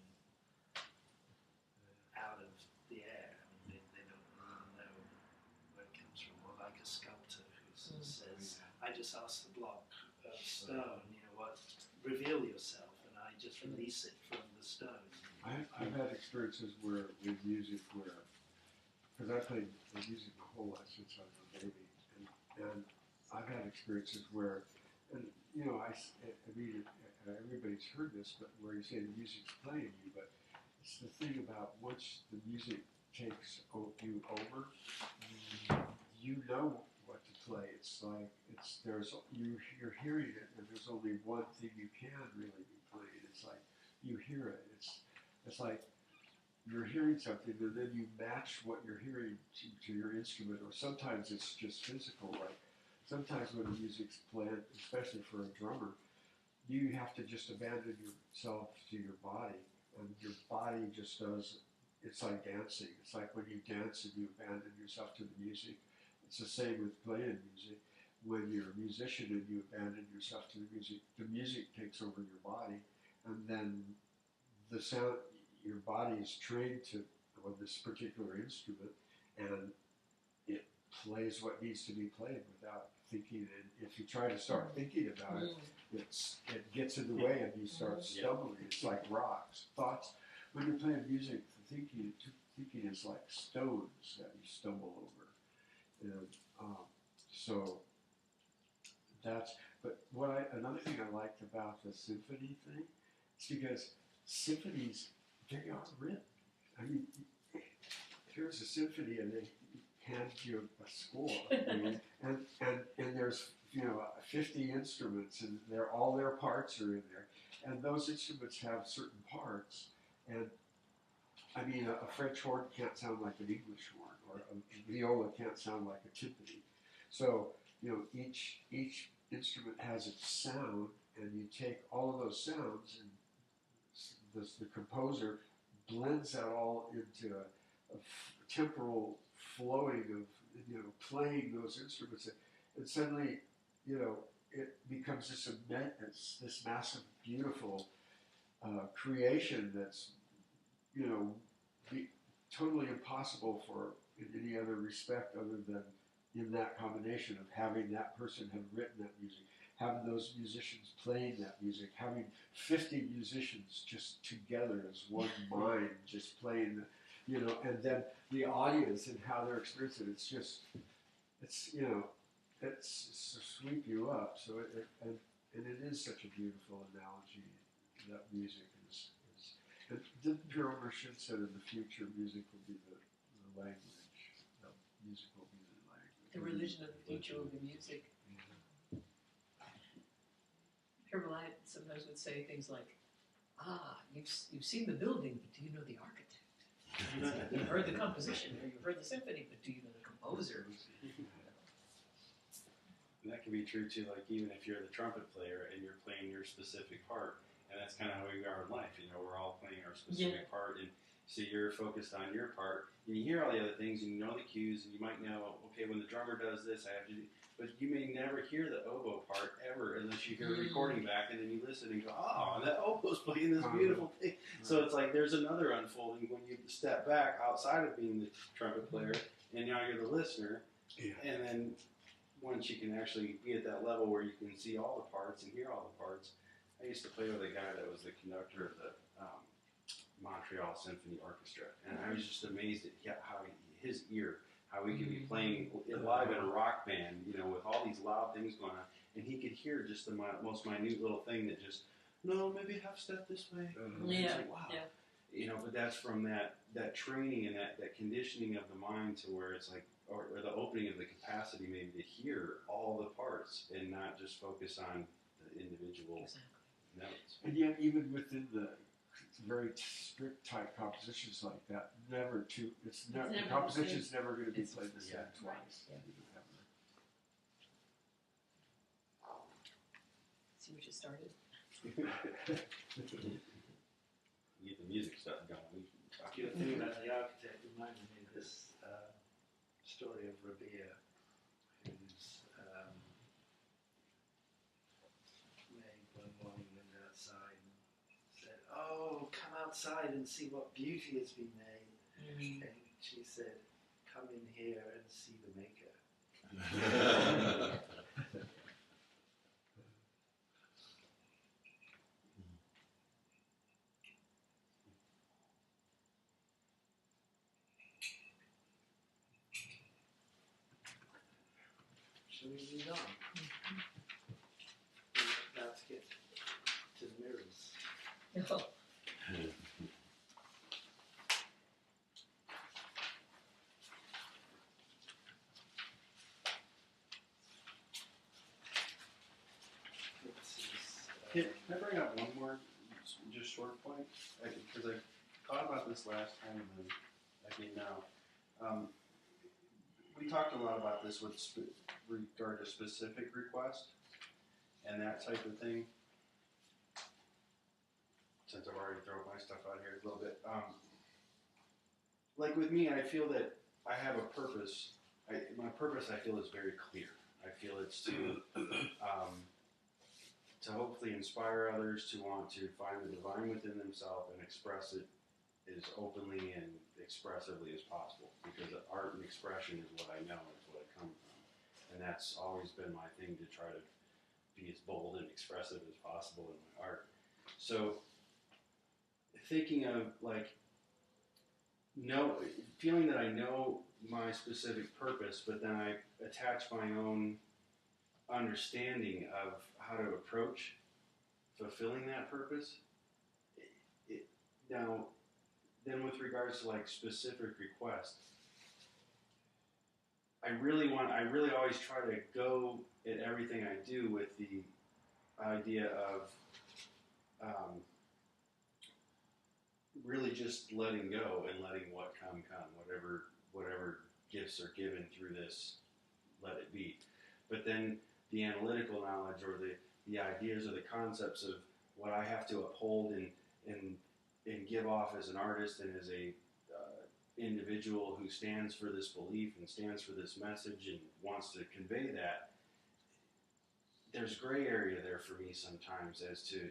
S3: out of the air. I mean, they don't even know where it comes from. Or like a sculptor who says, "I just ask the block of stone, reveal yourself," and I just release it from the stone.
S4: I've had experiences with music where, because I played music my whole life since I was a baby, and I've had experiences where, and everybody's heard this, but where you say the music's playing you, but it's the thing about once the music takes you over, you know what to play. It's like you're hearing it, and there's only one thing you can really be playing. It's like you hear it. It's like you're hearing something, and then you match what you're hearing to your instrument, or sometimes it's just physical. Like sometimes when the music's played, especially for a drummer, you have to just abandon yourself to your body, and your body just does. It's like dancing. It's like when you dance and you abandon yourself to the music. It's the same with playing music. When you're a musician and you abandon yourself to the music takes over your body, and then the sound. Your body is trained on this particular instrument, and it plays what needs to be played without thinking, and if you try to start thinking about it, it gets in the way and you start stumbling. It's like rocks. Thoughts, when you're playing music, thinking is like stones that you stumble over. And so that's, but another thing I liked about the symphony thing is because symphonies, they are written. I mean, here's a symphony and they hand you a score, and there's 50 instruments and all their parts are in there, and those instruments have certain parts, and I mean a French horn can't sound like an English horn, or a viola can't sound like a timpani. So each instrument has its sound, and you take all of those sounds, and the composer blends that all into a temporal flowing of playing those instruments, and suddenly it becomes this massive, beautiful creation that's totally impossible for in any other respect other than in that combination of having that person have written that music, having those musicians playing that music, having 50 musicians just together as one mind, just playing and then the audience and how they're experiencing it. It's to sweep you up. So and it is such a beautiful analogy that music is. And didn't Pierre Merchant said in the future music will be the language. Music will be the language.
S2: The religion of the future will be music. Pierre Merchant sometimes would say things like, you've seen the building, but do you know the architect? You've heard the composition, or you've heard the symphony, but do you know the composer?
S5: And that can be true too, like even if you're the trumpet player and you're playing your specific part, and that's kind of how we are in life, we're all playing our specific part, and so you're focused on your part, and you hear all the other things, and you know the cues, and you might know, okay, when the drummer does this, I have to do, but you may never hear the oboe part ever unless you hear a recording back, and then you listen and go, that oboe's playing this beautiful thing. So it's like there's another unfolding when you step back outside of being the trumpet player, and now you're the listener, and then once you can actually be at that level where you can see all the parts and hear all the parts. I used to play with a guy that was the conductor of the Montreal Symphony Orchestra, and I was just amazed at how his ear, how he could be playing live in a rock band, with all these loud things going on, and he could hear just the most minute little thing that just, no, maybe half step this way. It's like, wow. But that's from that training and that conditioning of the mind to where it's like, or the opening of the capacity maybe to hear all the parts and not just focus on the individual notes.
S4: And yet, even within the very strict type compositions like that, the composition's never going to be played the same twice.
S2: Yeah. See what you started?
S5: You get the music stuff going.
S3: You're thinking about the architect reminded me of this story of Rabia, whose maid one morning went outside and said, "Oh, come outside and see what beauty has been made." And she said, "Come in here and see the maker." Shall we move on? Now to get to the mirrors.
S5: Can I bring up one more just short point? Because I thought about this last time and then again now. We talked a lot about this with regard to specific request and that type of thing. Since I've already thrown my stuff out here a little bit. Like with me, I feel that I have a purpose. My purpose, I feel, is very clear. I feel it's to hopefully inspire others to want to find the divine within themselves and express it as openly and expressively as possible. Because art and expression is what I know, it's what I come from. and that's always been my thing, to try to be as bold and expressive as possible in my art. So thinking of like feeling that I know my specific purpose, but then I attach my own understanding of how to approach fulfilling that purpose. Now, then with regards to like specific requests, I really always try to go at everything I do with the idea of really just letting go and letting what come. Whatever gifts are given through this, let it be. But then the analytical knowledge, or the ideas or the concepts of what I have to uphold and give off as an artist and as a individual who stands for this belief and stands for this message and wants to convey that, there's gray area there for me sometimes as to,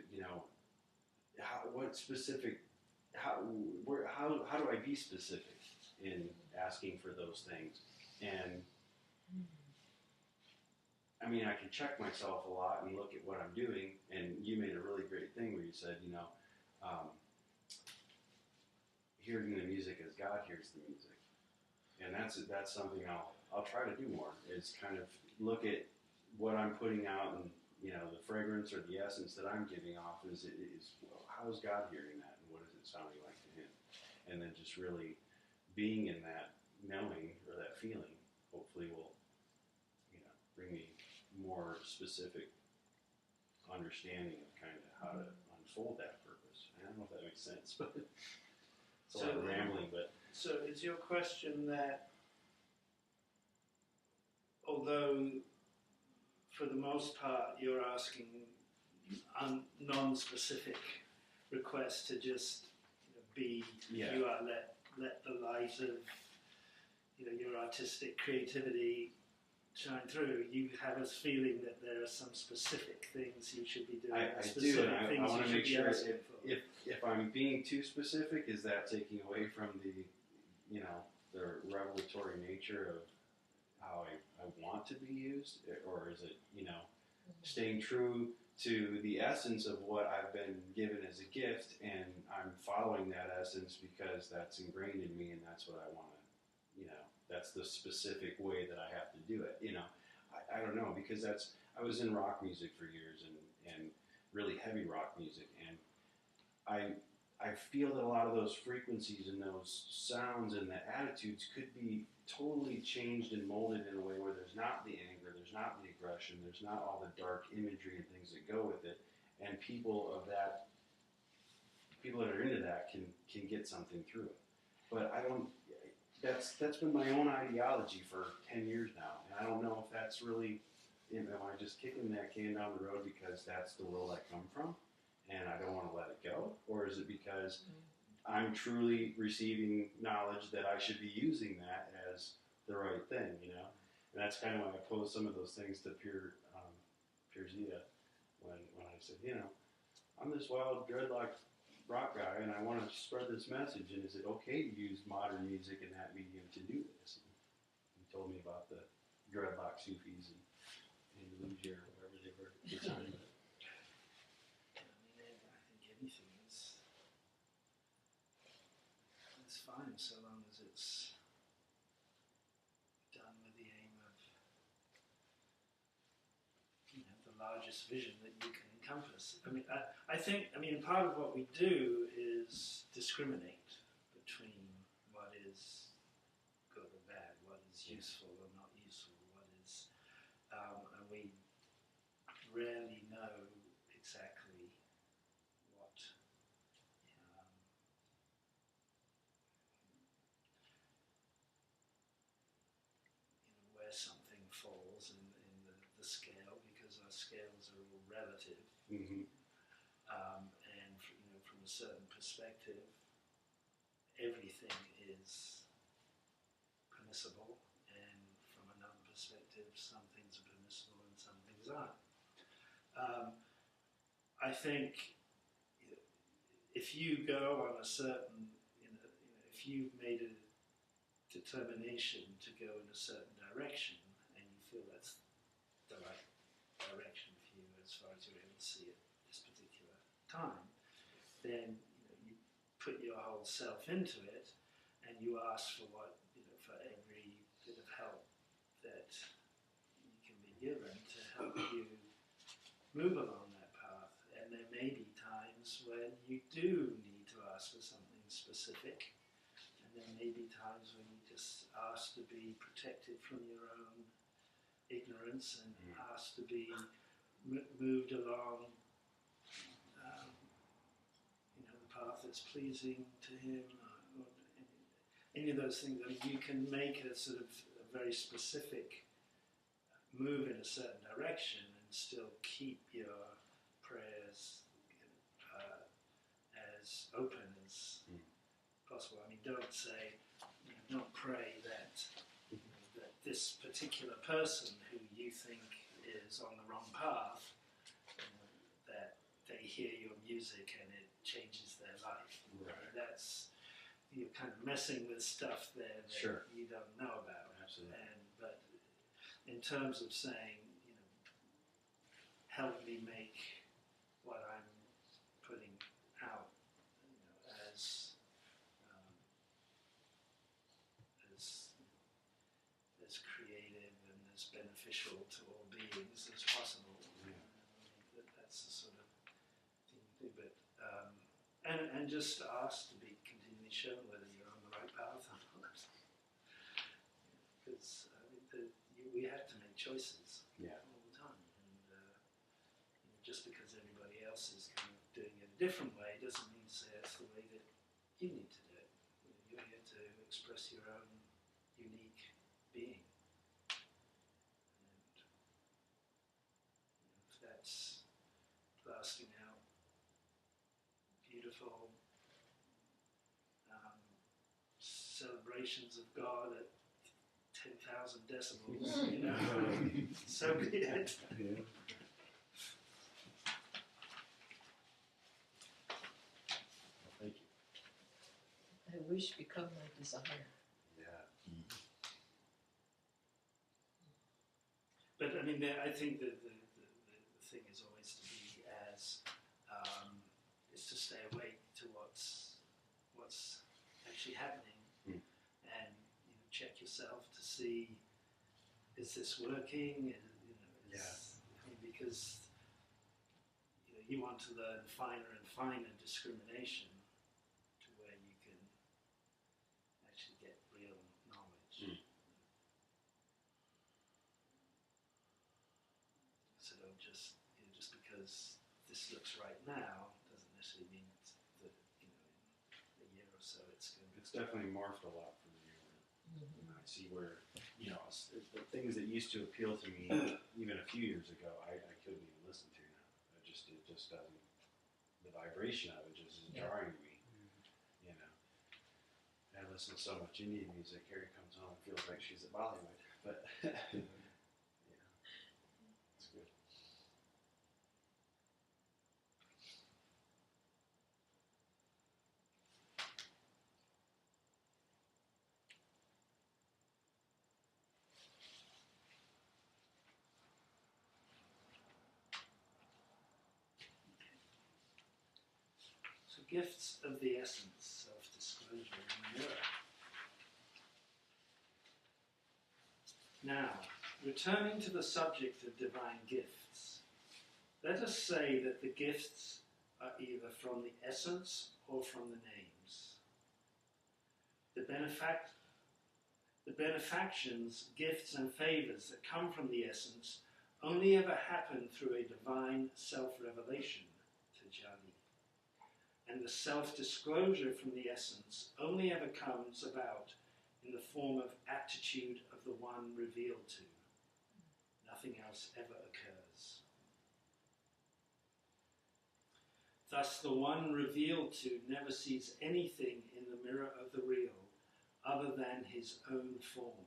S5: how do I be specific in asking for those things? And I mean, I can check myself a lot and look at what I'm doing, and you made a really great thing where you said, hearing the music as God hears the music. And that's something I'll try to do more, is kind of look at what I'm putting out, and the fragrance or the essence that I'm giving off is how is God hearing that, and what is it sounding like to him? And then just really being in that knowing or that feeling hopefully will bring me more specific understanding of kind of how to unfold that purpose. I don't know if that makes sense, but it's a lot of rambling. But
S3: so is your question that, although for the most part you're asking non-specific requests to just be you are, let the light of your artistic creativity shine through, you have a feeling that there are some specific things you should be doing.
S5: I do, and I want to make sure if I'm being too specific, is that taking away from the revelatory nature of how I want to be used, or is it staying true to the essence of what I've been given as a gift, and I'm following that essence because that's ingrained in me, and that's what I want to, that's the specific way that I have to do it. I don't know, because I was in rock music for years, and really heavy rock music, and I feel that a lot of those frequencies and those sounds and the attitudes could be totally changed and molded in a way where there's not the anger, there's not the aggression, there's not all the dark imagery and things that go with it, and people that are into that can get something through it. But I don't. That's been my own ideology for 10 years now, and I don't know if that's really. Am I just kicking that can down the road because that's the world I come from, and I don't want to let it go, or is it because I'm truly receiving knowledge that I should be using that as the right thing, And that's kind of why I posed some of those things to Pierzita when I said, I'm this wild dreadlock rock guy, and I want to spread this message, and is it okay to use modern music in that medium to do this? And he told me about the dreadlock Sufis and Lugia or whatever they were at the time.
S3: I think anything is fine so long as it's done with the aim of the largest vision that you can encompass. I think part of what we do is discriminate between what is good or bad, what is useful or not useful, what is, and we rarely know exactly what where something falls in the scale, because our scales are all relative.
S5: Mm-hmm.
S3: And from a certain perspective, everything is permissible, and from another perspective, some things are permissible and some things aren't. I think if you go on a certain, if you've made a determination to go in a certain direction, and you feel that's the right direction for you as far as you're able to see at this particular time, then you put your whole self into it, and you ask for for every bit of help that you can be given to help you move along that path. And there may be times when you do need to ask for something specific, and there may be times when you just ask to be protected from your own ignorance and ask to be moved along the path that's pleasing to him, or any of those things. I mean, you can make a sort of a very specific move in a certain direction and still keep your prayers as open as possible. I mean, don't say, don't pray that that this particular person who you think is on the wrong path, that they hear your music and it changes their life.
S5: Right.
S3: That's, you're kind of messing with stuff there that
S5: Sure.
S3: you don't know about.
S5: Absolutely.
S3: But in terms of saying, help me make what I'm putting out, as creative and as beneficial to all beings as possible.
S5: Yeah.
S3: That's the sort of thing you do. But and just ask to be continually shown whether you're on the right path or not. Because we have to make choices all the time, and just because everybody else is kind of doing it a different way doesn't mean to say that's the way that you need to do it. You're here to express your own unique being, and if that's blasting out beautiful celebrations of God at 10,000 decibels, so be it.
S4: Yeah.
S5: Thank you.
S2: I wish become my desire.
S5: Yeah.
S3: But I mean, I think that the thing is always to be is to stay awake to what's actually happening, and check yourself to see, is this working? Because you want to learn finer and finer discrimination to where you can actually get real knowledge. So don't just because this looks right now doesn't necessarily mean that in a year or so it's going to.
S5: It's definitely morphed a lot for me. I see where, the things that used to appeal to me even a few years ago, I couldn't even listen to now. It just doesn't, the vibration of it just is jarring to me. I listen to so much Indian music, Carrie comes on and feels like she's at Bollywood, but it's good.
S3: So gifts of the essence, self-disclosure in the mirror. Now, returning to the subject of divine gifts, let us say that the gifts are either from the essence or from the names. The benefactions, gifts and favours that come from the essence only ever happen through a divine self-revelation, Tajali. And the self-disclosure from the essence only ever comes about in the form of attitude of the one revealed to. Nothing else ever occurs. Thus, the one revealed to never sees anything in the mirror of the real other than his own form.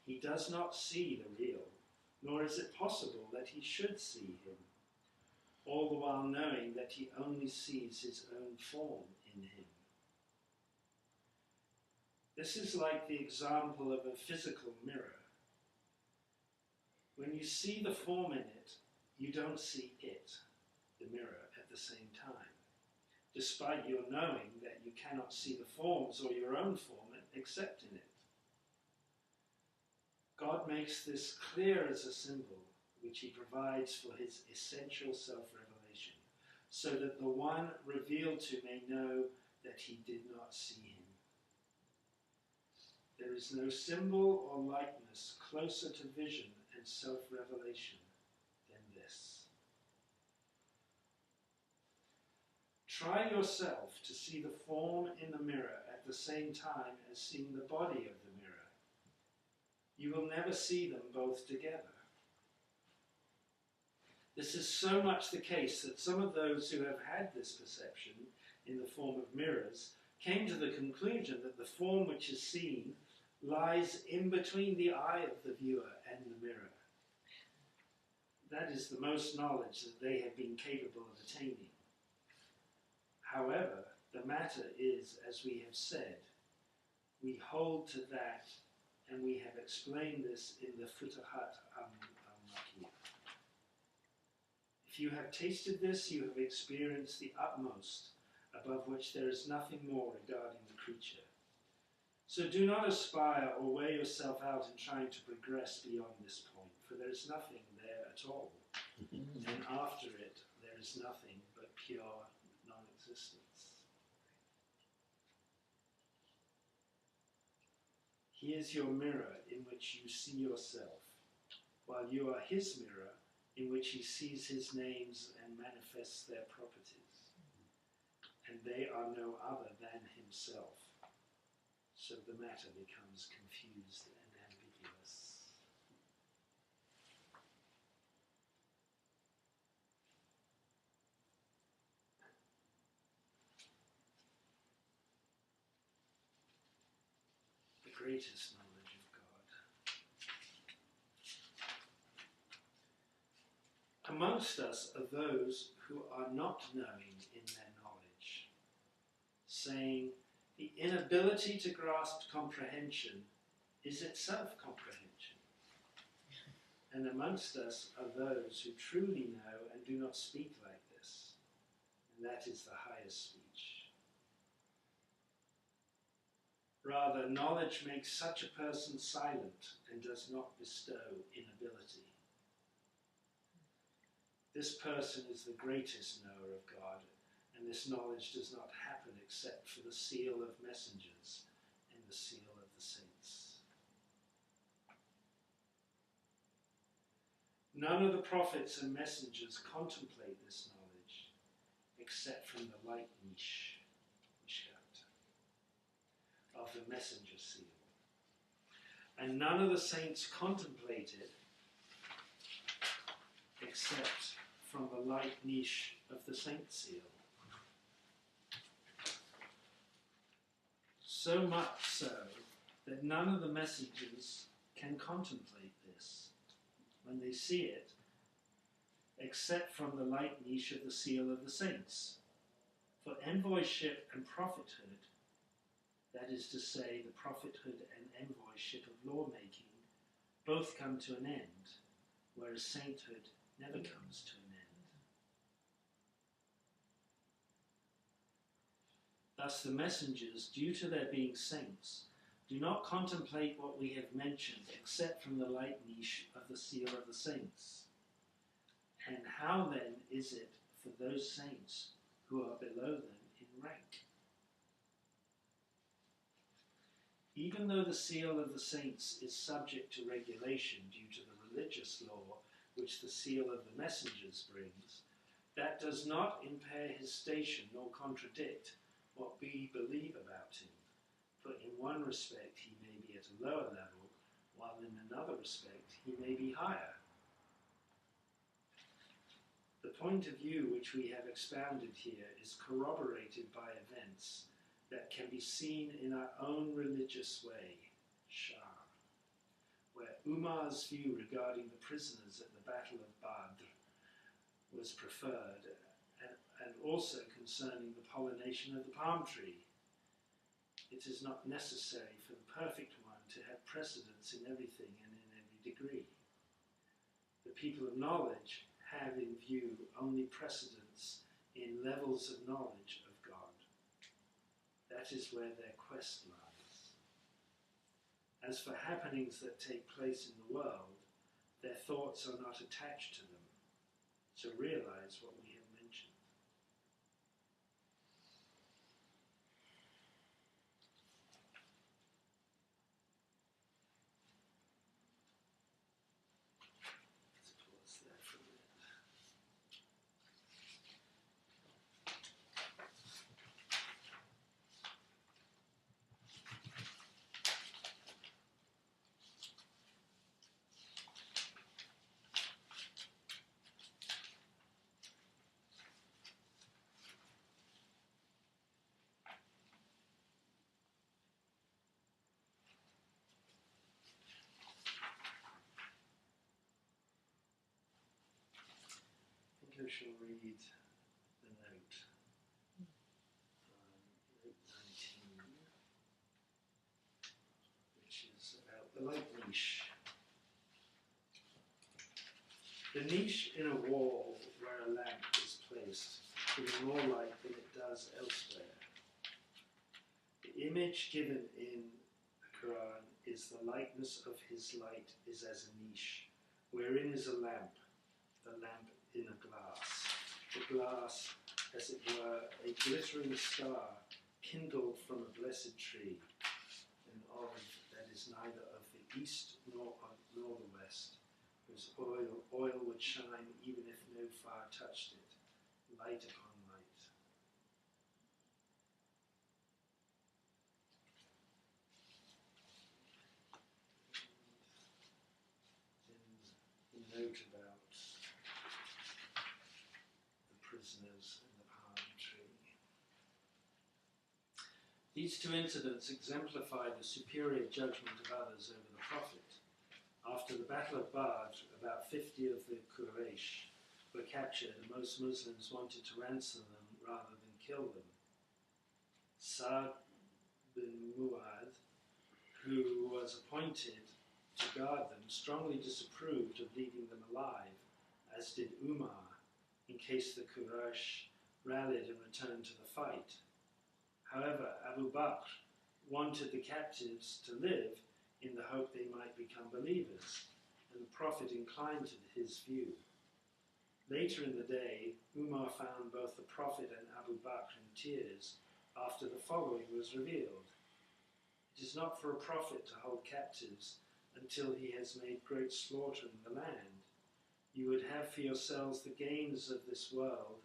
S3: He does not see the real, nor is it possible that he should see him, all the while knowing that he only sees his own form in him. This is like the example of a physical mirror. When you see the form in it, you don't see it, the mirror, at the same time, despite your knowing that you cannot see the forms or your own form except in it. God makes this clear as a symbol, which he provides for his essential self-revelation, so that the one revealed to may know that he did not see him. There is no symbol or likeness closer to vision and self-revelation than this. Try yourself to see the form in the mirror at the same time as seeing the body of the mirror. You will never see them both together. This is so much the case that some of those who have had this perception in the form of mirrors came to the conclusion that the form which is seen lies in between the eye of the viewer and the mirror. That is the most knowledge that they have been capable of attaining. However, the matter is, as we have said, we hold to that, and we have explained this in the Futuhat al-Makkiyah. If you have tasted this, you have experienced the utmost, above which there is nothing more regarding the creature. So do not aspire or wear yourself out in trying to progress beyond this point, for there is nothing there at all. And after it, there is nothing but pure non-existence. He is your mirror in which you see yourself, while you are his mirror in which he sees his names and manifests their properties. And they are no other than himself. So the matter becomes confused and ambiguous. The greatest knowledge of God. Amongst us are those who are not knowing in their knowledge, saying, the inability to grasp comprehension is itself comprehension. And amongst us are those who truly know and do not speak like this, and that is the highest speech. Rather, knowledge makes such a person silent and does not bestow inability. This person is the greatest knower of God, and this knowledge does not happen except for the seal of messengers and the seal of the saints. None of the prophets and messengers contemplate this knowledge except from the light niche of the messenger seal. And none of the saints contemplate it except from the light niche of the saint seal. So much so that none of the messengers can contemplate this when they see it, except from the light niche of the seal of the saints. For envoyship and prophethood, that is to say, the prophethood and envoyship of lawmaking, both come to an end, whereas sainthood never comes to an end. Thus the messengers, due to their being saints, do not contemplate what we have mentioned except from the light niche of the seal of the saints. And how then is it for those saints who are below them in rank? Even though the seal of the saints is subject to regulation due to the religious law which the seal of the messengers brings, that does not impair his station nor contradict what we believe about him, for in one respect he may be at a lower level, while in another respect he may be higher. The point of view which we have expounded here is corroborated by events that can be seen in our own religious way, Shah, where Umar's view regarding the prisoners at the Battle of Badr was preferred, and also concerning the pollination of the palm tree. It is not necessary for the perfect one to have precedence in everything and in every degree. The people of knowledge have in view only precedence in levels of knowledge of God. That is where their quest lies. As for happenings that take place in the world, their thoughts are not attached to them. So realize what we have mentioned. Let's pause there for a minute. I think I shall read the note. Note 19, which is about the light niche. The niche in a wall where a lamp is placed gives more light than it does elsewhere. The image given in the Quran is the likeness of his light is as a niche, wherein is a lamp, the lamp in a glass. The glass, as it were, a glittering star kindled from a blessed tree, an olive that is neither of the east nor the west, whose oil would shine even if no fire touched it, light upon light. And the note about the prisoners and the palm tree. These two incidents exemplify the superior judgment of others over the Prophet. After the Battle of Badr, about 50 of the Quraysh were captured and most Muslims wanted to ransom them rather than kill them. Sa'd bin Mu'adh, who was appointed to guard them, strongly disapproved of leaving them alive, as did Umar, in case the Quraysh rallied and returned to the fight. However, Abu Bakr wanted the captives to live in the hope they might become believers, and the Prophet inclined to his view. Later in the day, Umar found both the Prophet and Abu Bakr in tears after the following was revealed. It is not for a prophet to hold captives until he has made great slaughter in the land. You would have for yourselves the gains of this world,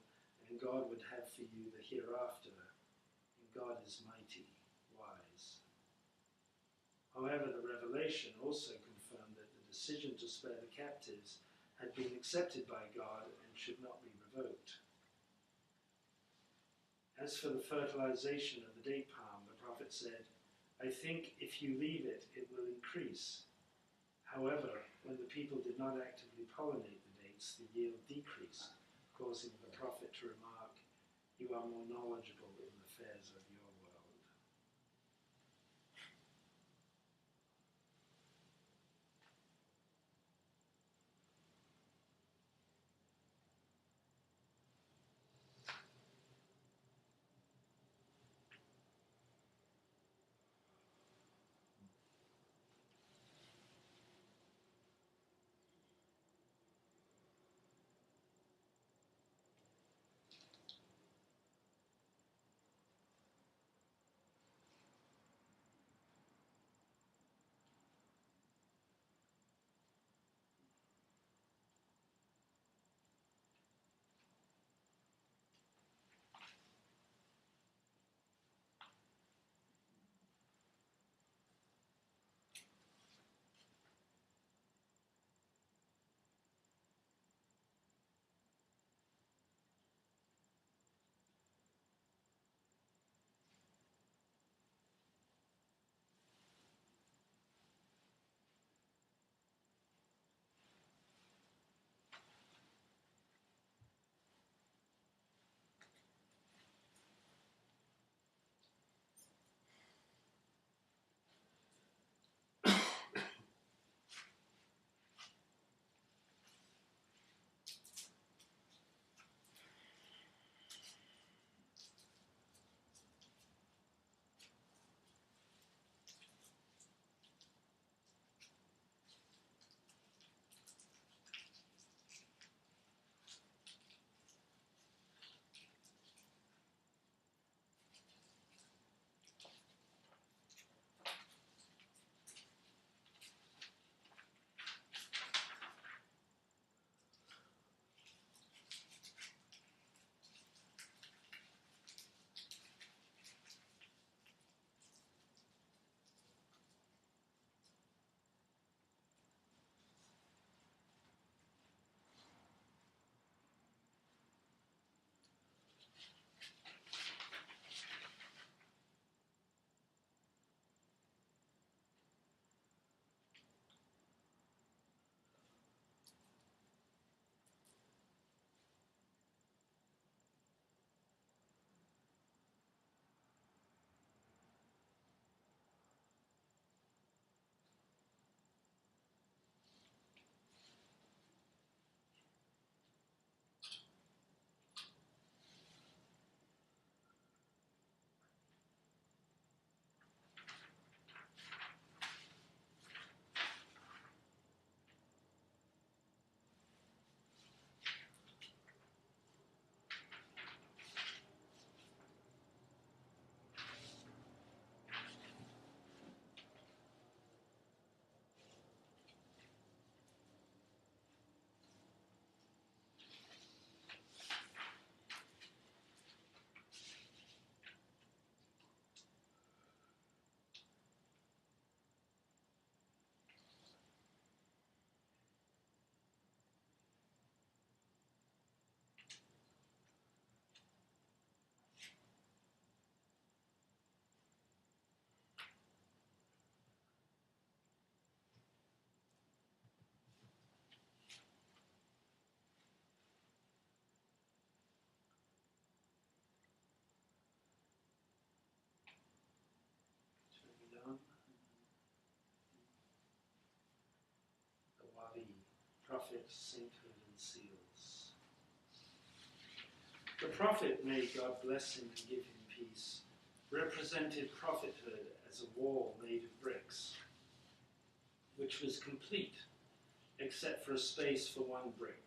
S3: and God would have for you the hereafter. And God is mighty, wise. However, the revelation also confirmed that the decision to spare the captives had been accepted by God and should not be revoked. As for the fertilization of the date palm, the Prophet said, I think if you leave it, it will increase. However, when the people did not actively pollinate the dates, the yield decreased, causing the Prophet to remark, you are more knowledgeable in the affairs of your world. prophet, sainthood, and seals. The prophet, may God bless him and give him peace, represented prophethood as a wall made of bricks, which was complete, except for a space for one brick,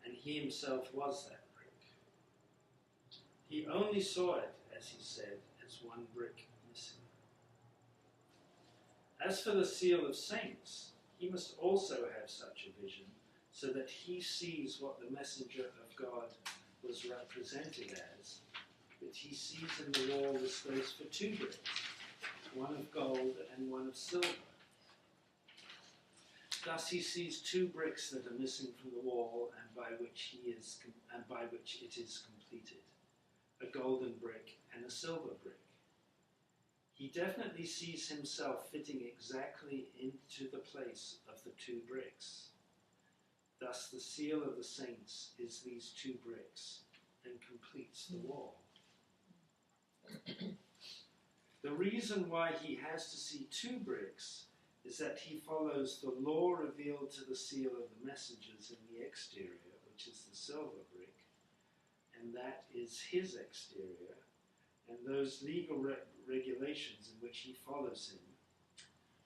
S3: and he himself was that brick. He only saw it, as he said, as one brick missing. As for the seal of saints, he must also have such a vision, so that he sees what the messenger of God was represented as, but he sees in the wall the space for two bricks, one of gold and one of silver. Thus he sees two bricks that are missing from the wall, and by which it is completed, a golden brick and a silver brick. He definitely sees himself fitting exactly into the place of the two bricks. Thus the seal of the saints is these two bricks and completes the wall. The reason why he has to see two bricks is that he follows the law revealed to the seal of the messengers in the exterior, which is the silver brick, and that is his exterior, and those legal regulations in which he follows him,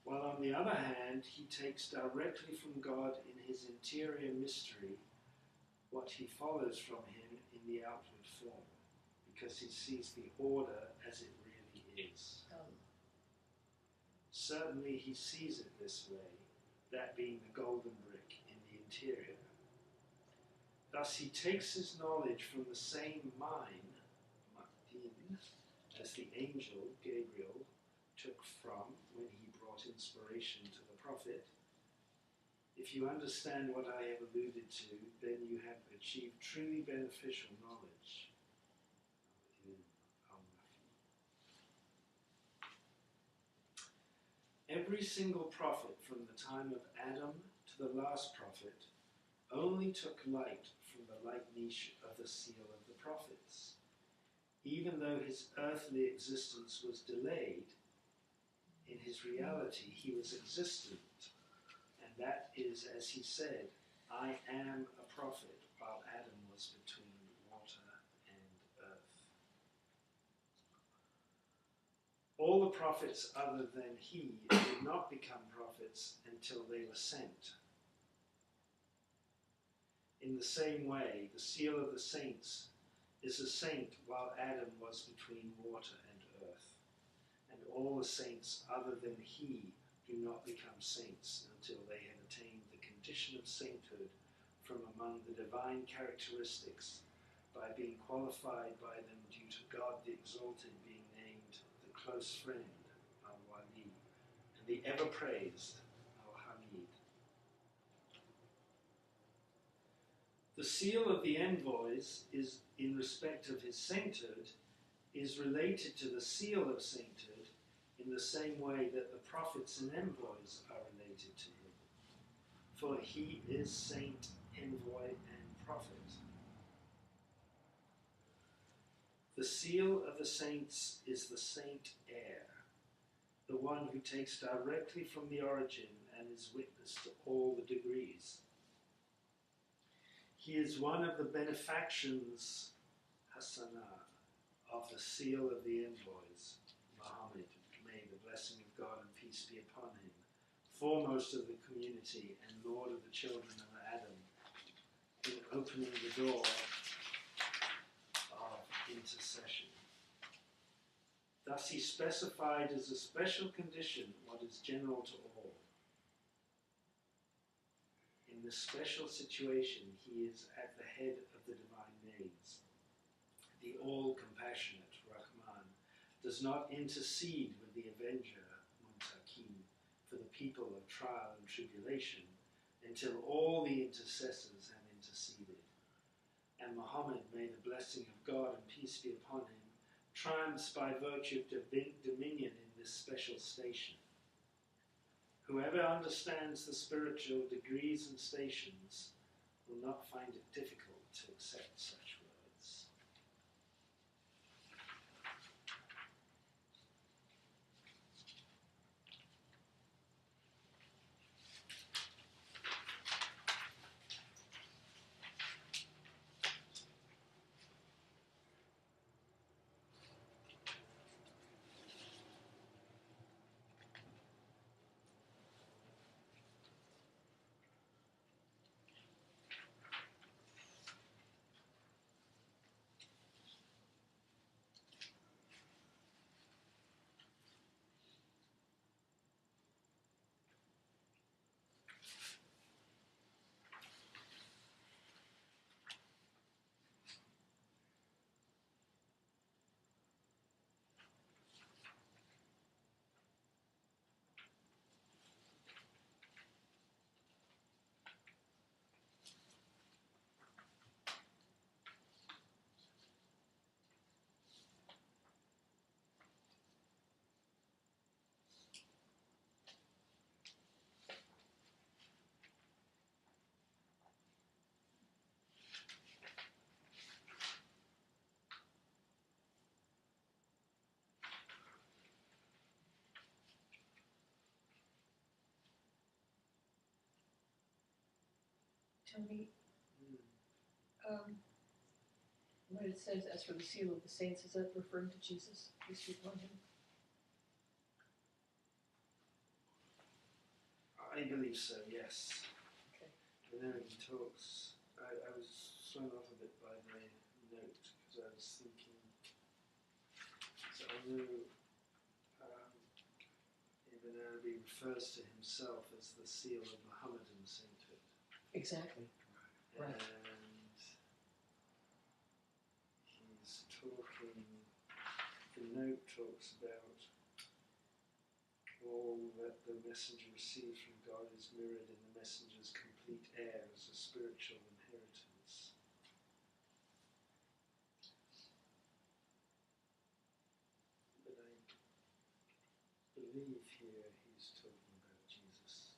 S3: while on the other hand he takes directly from God in his interior mystery what he follows from him in the outward form, because he sees the order as it really is. Certainly he sees it this way, that being the golden brick in the interior. Thus he takes his knowledge from the same mine, Matin, as the angel Gabriel took from when he brought inspiration to the prophet. If you understand what I have alluded to, then you have achieved truly beneficial knowledge. Every single prophet from the time of Adam to the last prophet only took light from the light niche of the seal of the prophets. Even though his earthly existence was delayed, in his reality he was existent. And that is, as he said, I am a prophet, while Adam was between water and earth. All the prophets other than he did not become prophets until they were sent. In the same way, the seal of the saints is a saint while Adam was between water and earth. And all the saints other than he do not become saints until they have attained the condition of sainthood from among the divine characteristics by being qualified by them due to God the Exalted being named the close friend, al-Wali, and the ever-praised, al-Hamid. The seal of the envoys is, in respect of his sainthood, is related to the seal of sainthood in the same way that the prophets and envoys are related to him. For he is saint, envoy, and prophet. The seal of the saints is the saint heir, the one who takes directly from the origin and is witness to all the degrees. He is one of the benefactions, Hasanah, of the seal of the envoys, Muhammad, may the blessing of God and peace be upon him, foremost of the community and Lord of the children of Adam, in opening the door of intercession. Thus he specified as a special condition what is general to all. In this special situation, he is at the head of the divine maids. The all-compassionate Rahman does not intercede with the avenger, Muntaqim, for the people of trial and tribulation until all the intercessors have interceded. And Muhammad, may the blessing of God and peace be upon him, triumphs by virtue of dominion in this special station. Whoever understands the spiritual degrees and stations will not find it difficult to accept such words.
S2: Tony, when it says, as for the seal of the saints, is that referring to Jesus? Peace be upon him.
S3: I believe so, yes.
S2: Okay.
S3: And then he talks, I was thrown off a bit by the note because I was thinking, so although Ibn Arabi refers to himself as the seal of Muhammadan sainthood.
S2: Exactly. Right.
S3: And he's talking, the note talks about all that the messenger received from God is mirrored in the messenger's complete air as a spiritual inheritance. But I believe here he's talking about Jesus.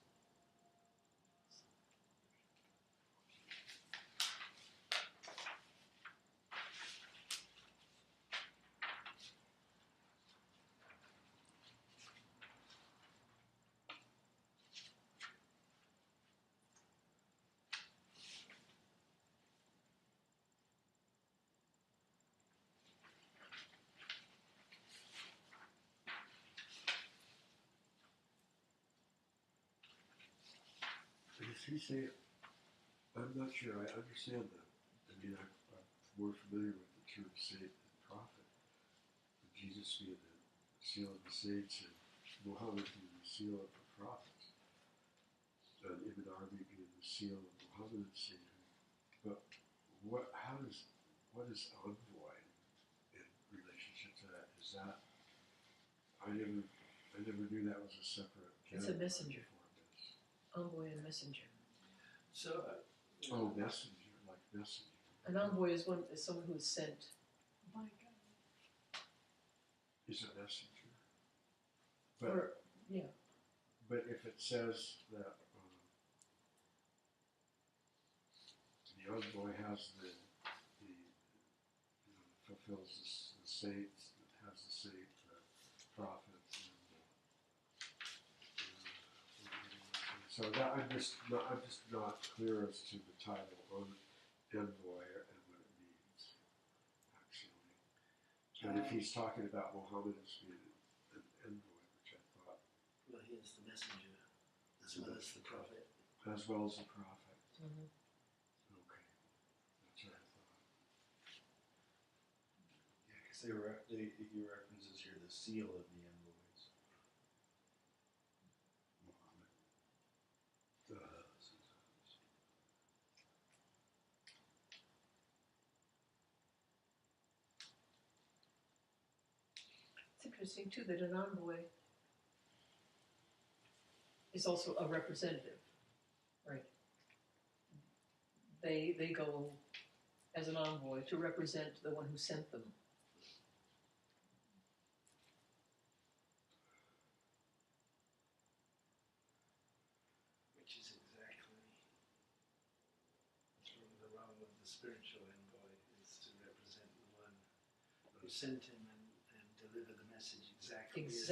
S4: Does he say, I'm not sure I understand that. I mean, I'm more familiar with the term saint and prophet. And Jesus being the seal of the saints and Muhammad being the seal of the prophets. And Ibn Arabi being the seal of Muhammadan sainthood. But what is envoy in relationship to that? Is that, I never knew that was a separate
S2: It's a
S4: category
S2: messenger.
S4: before this.
S2: Envoy and messenger.
S3: So,
S4: Oh, messenger, like messenger.
S2: An envoy is someone who is sent.
S4: Is a messenger. But,
S2: Or, yeah.
S4: but if it says that the envoy has the fulfills the saints, has the saint, the prophets, so that I'm just not clear as to the title on envoy and what it means, actually. And if he's talking about Muhammad as being an envoy, which I thought,
S3: well, he is the messenger as well as the prophet.
S4: as well as the prophet.
S2: Mm-hmm.
S4: Okay, that's what I thought.
S5: Yeah, because he references here the seal of the envoys. Muhammad.
S2: It's interesting too that an envoy is also a representative, right? They go as an envoy to represent the one who sent them.
S3: Which is exactly the role of the spiritual envoy, is to represent the one who sent him and deliver the message exactly. As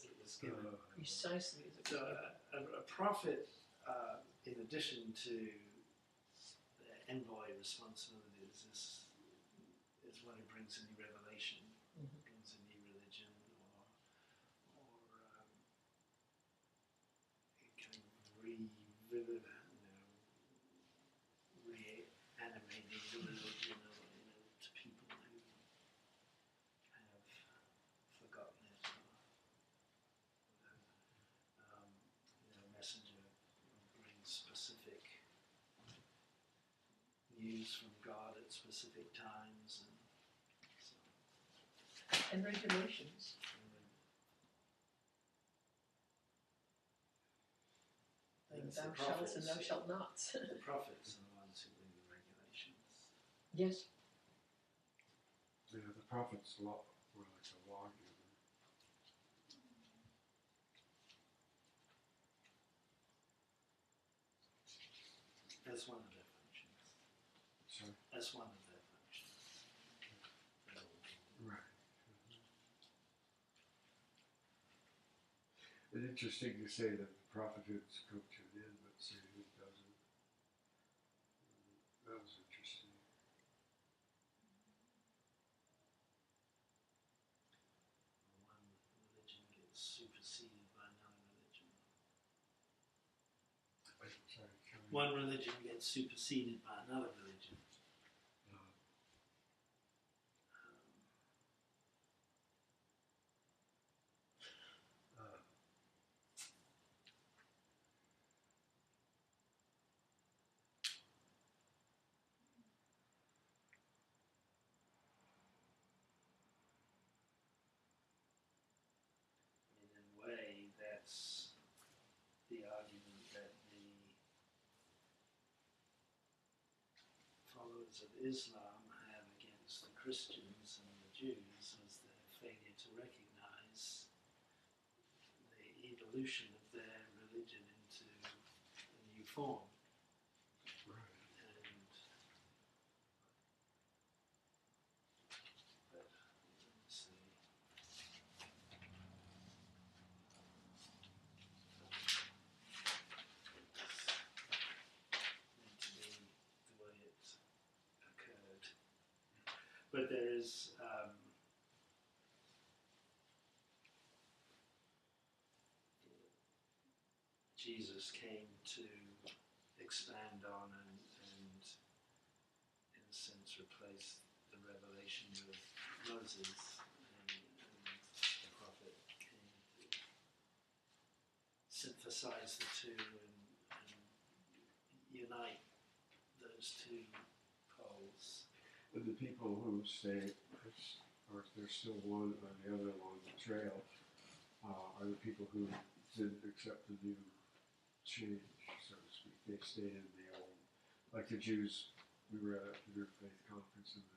S3: it was given.
S2: Precisely as it
S3: So
S2: was.
S3: a prophet, in addition to the envoy responsibilities, is one who brings a new revelation,
S2: Mhm.
S3: brings a new religion, or it kind of reanimating the religion, to people who have forgotten it. Messenger brings specific news from God at specific times, and so.
S2: And regulations. Like
S3: It's
S2: thou
S3: the
S2: shalt and thou
S3: prophets.
S2: shalt not.
S3: The prophets are the ones who bring the regulations.
S2: Yes.
S4: Yeah, the prophets were like a lawgiver.
S3: That's one of their functions.
S4: Sorry?
S3: That's one of their functions.
S4: Right. It's interesting to say that the prophethood has come to an end, but say who doesn't. sorry, can we-
S3: one religion gets superseded by another religion.
S4: uh,
S3: In a way, that's the argument that the followers of Islam have against the Christians and the Jews was their failure to recognize the evolution of their religion into a new form.
S4: right.
S3: And but let's see. Meant to be the way it occurred. But there is Jesus came to expand on and in a sense replace the revelation of Moses, and the prophet came to synthesize the two and unite those two poles.
S4: And the people who say, or if there's still one or the other along the trail, are the people who didn't accept the new change, so to speak. They stayed in the old, like the Jews. We were at the Interfaith Conference, and it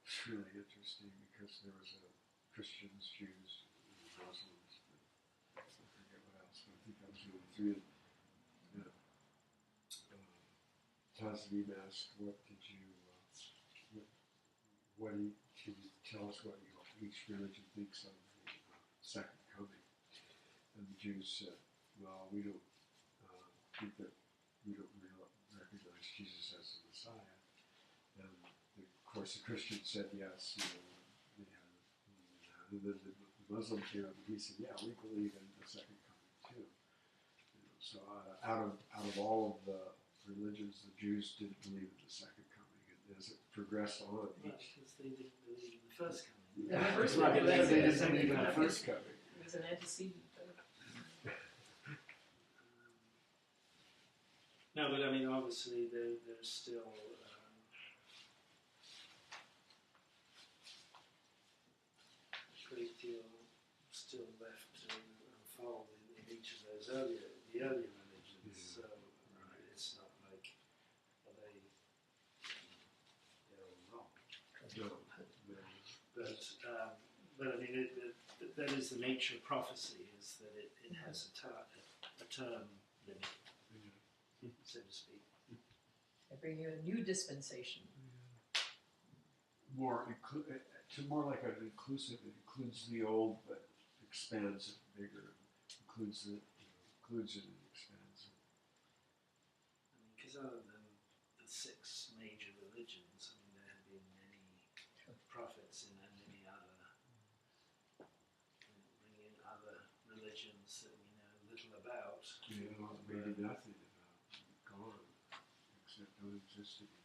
S4: was really interesting because there was Christians, Jews, and Muslims. I forget what else, but I think that was the only three. Yeah. Tasneem asked, "What did you? Can you tell us what each religion thinks of the second coming?" And the Jews said, "Well, we don't think that we don't recognize Jesus as the Messiah." And of course, the Christians said yes. They had and then the Muslim came up and he said, "Yeah, we believe in the second coming too." So out of all of the religions, the Jews didn't believe in the second coming. And as it progressed on,
S3: Well, because they didn't believe in the first coming.
S2: Yeah, the first
S4: right,
S2: one,
S4: because they
S2: that's
S4: didn't believe in the
S2: it.
S4: first coming.
S2: It was an antecedent.
S3: No, but I mean, obviously, there's still a great deal still left to unfold in each of those the earlier religions. So it's not like they're all wrong. But I mean, that is the nature of prophecy, is that it has a term limit, so to speak.
S2: They bring you a new dispensation.
S4: More like an inclusive. It includes the old, but expands it bigger. Includes it and expands it.
S3: I mean, because other than the 6 major religions, I mean, there have been many prophets and many other, bringing in other religions that we know little about.
S4: Maybe nothing about gone, except don't exist anymore.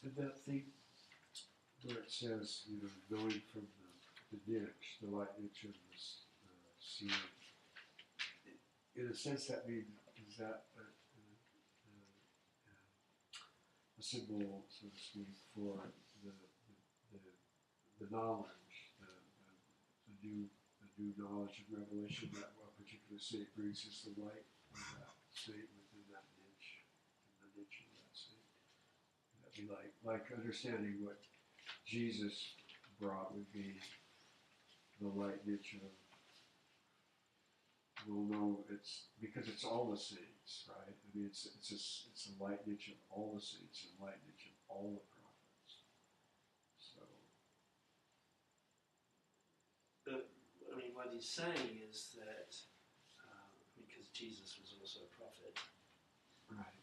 S4: And that thing where it says, going from the niche, the light niche of the sea, in a sense that means, is that a symbol, so to speak, for the knowledge, the new knowledge and revelation that a particular saint brings us, the light of that saint within that niche, in the niche of that saint. That'd be like understanding what Jesus brought would be the light niche of. We'll know it's because it's all the saints, right? I mean, it's a light niche of all the saints and light niche of all the prophets. So.
S3: But I mean, what he's saying is that Jesus was also a prophet.
S4: Right.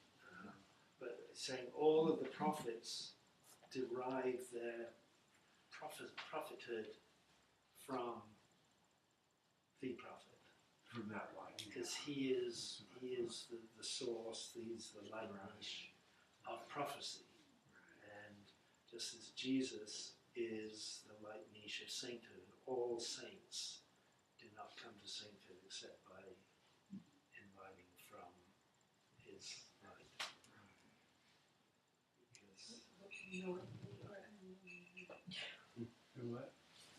S3: But saying all of the prophets derive their prophethood from the prophet.
S4: From that light.
S3: Because he is the source, he's the light niche of prophecy. And just as Jesus is the light niche of sainthood, all saints do not come to sainthood except by imbibing from his light. Because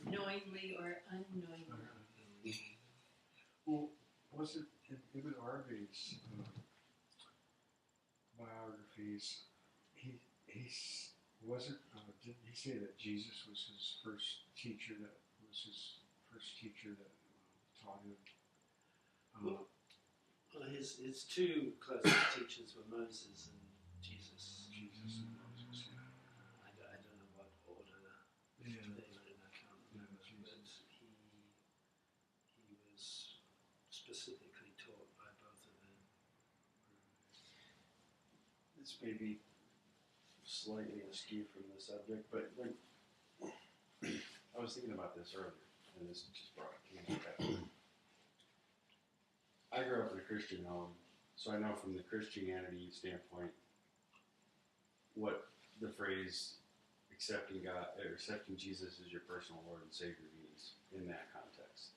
S1: knowingly or unknowingly.
S4: Well, was it in Ibn Arabi's biographies? Didn't he say that Jesus was his first teacher? That was his first teacher that taught him.
S3: Well, his two closest teachers were Moses and Jesus.
S4: Jesus and Moses. Yeah.
S3: I don't know what order
S4: Yeah.
S3: they were in, I can't remember, but he was specifically taught by both of them.
S5: This may be slightly askew from the subject, but when I was thinking about this earlier, and this just came back. I grew up in a Christian home, so I know from the Christianity standpoint what the phrase accepting God or accepting Jesus as your personal Lord and Savior means in that context.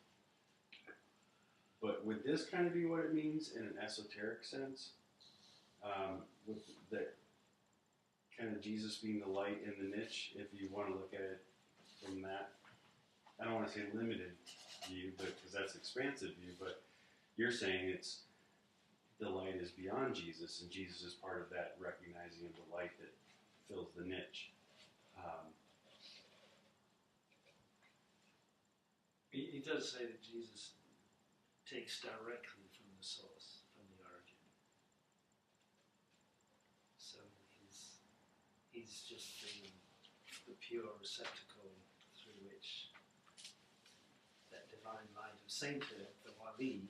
S5: But would this kind of be what it means in an esoteric sense? With that kind of Jesus being the light in the niche, if you want to look at it from that, I don't want to say limited view, but because that's expansive view, but you're saying it's the light is beyond Jesus, and Jesus is part of that recognizing of the light that fills the niche.
S3: He does say that Jesus takes directly from the source, from the origin. So he's just the pure receptacle through which that divine light of sainthood, the wali,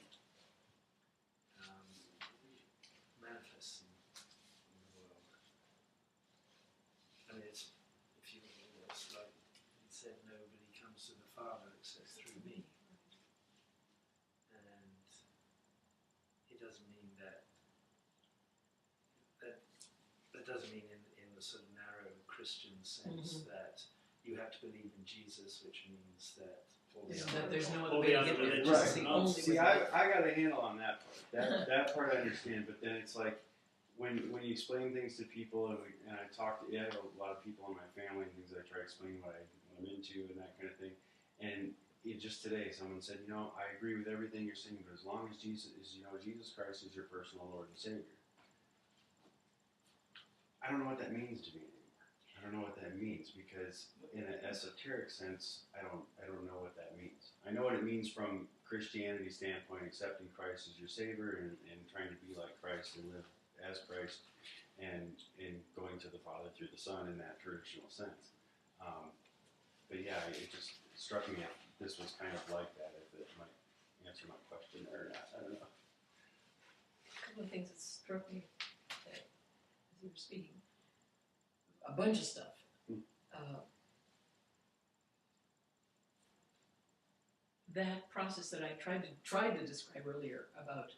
S3: manifests in the world. I mean, it's like he said, nobody comes to the Father except through me. And it doesn't mean that doesn't mean in the sort of narrow Christian sense that you have to believe in Jesus, which means that all the other,
S2: there's no
S3: all
S2: other way
S3: the
S2: to
S3: other
S2: get there.
S3: religions
S2: Right.
S3: are
S2: The only
S3: nonsense.
S5: See, I got a handle on that part. That part I understand, but then it's like when you explain things to people, and I talk to I have a lot of people in my family and things. I try to explain what I'm into and that kind of thing. And just today, someone said, I agree with everything you're saying, but as long as Jesus Christ is your personal Lord and Savior. I don't know what that means to me anymore. I don't know what that means because in an esoteric sense, I don't know what that means. I know what it means from Christianity standpoint, accepting Christ as your Savior and trying to be like Christ and live as Christ and going to the Father through the Son in that traditional sense. But yeah, it just struck me if this was kind of like that, if it might answer my question or not. I don't know.
S2: A couple of things that struck me as you were speaking. A bunch of stuff. That process that I tried to describe earlier about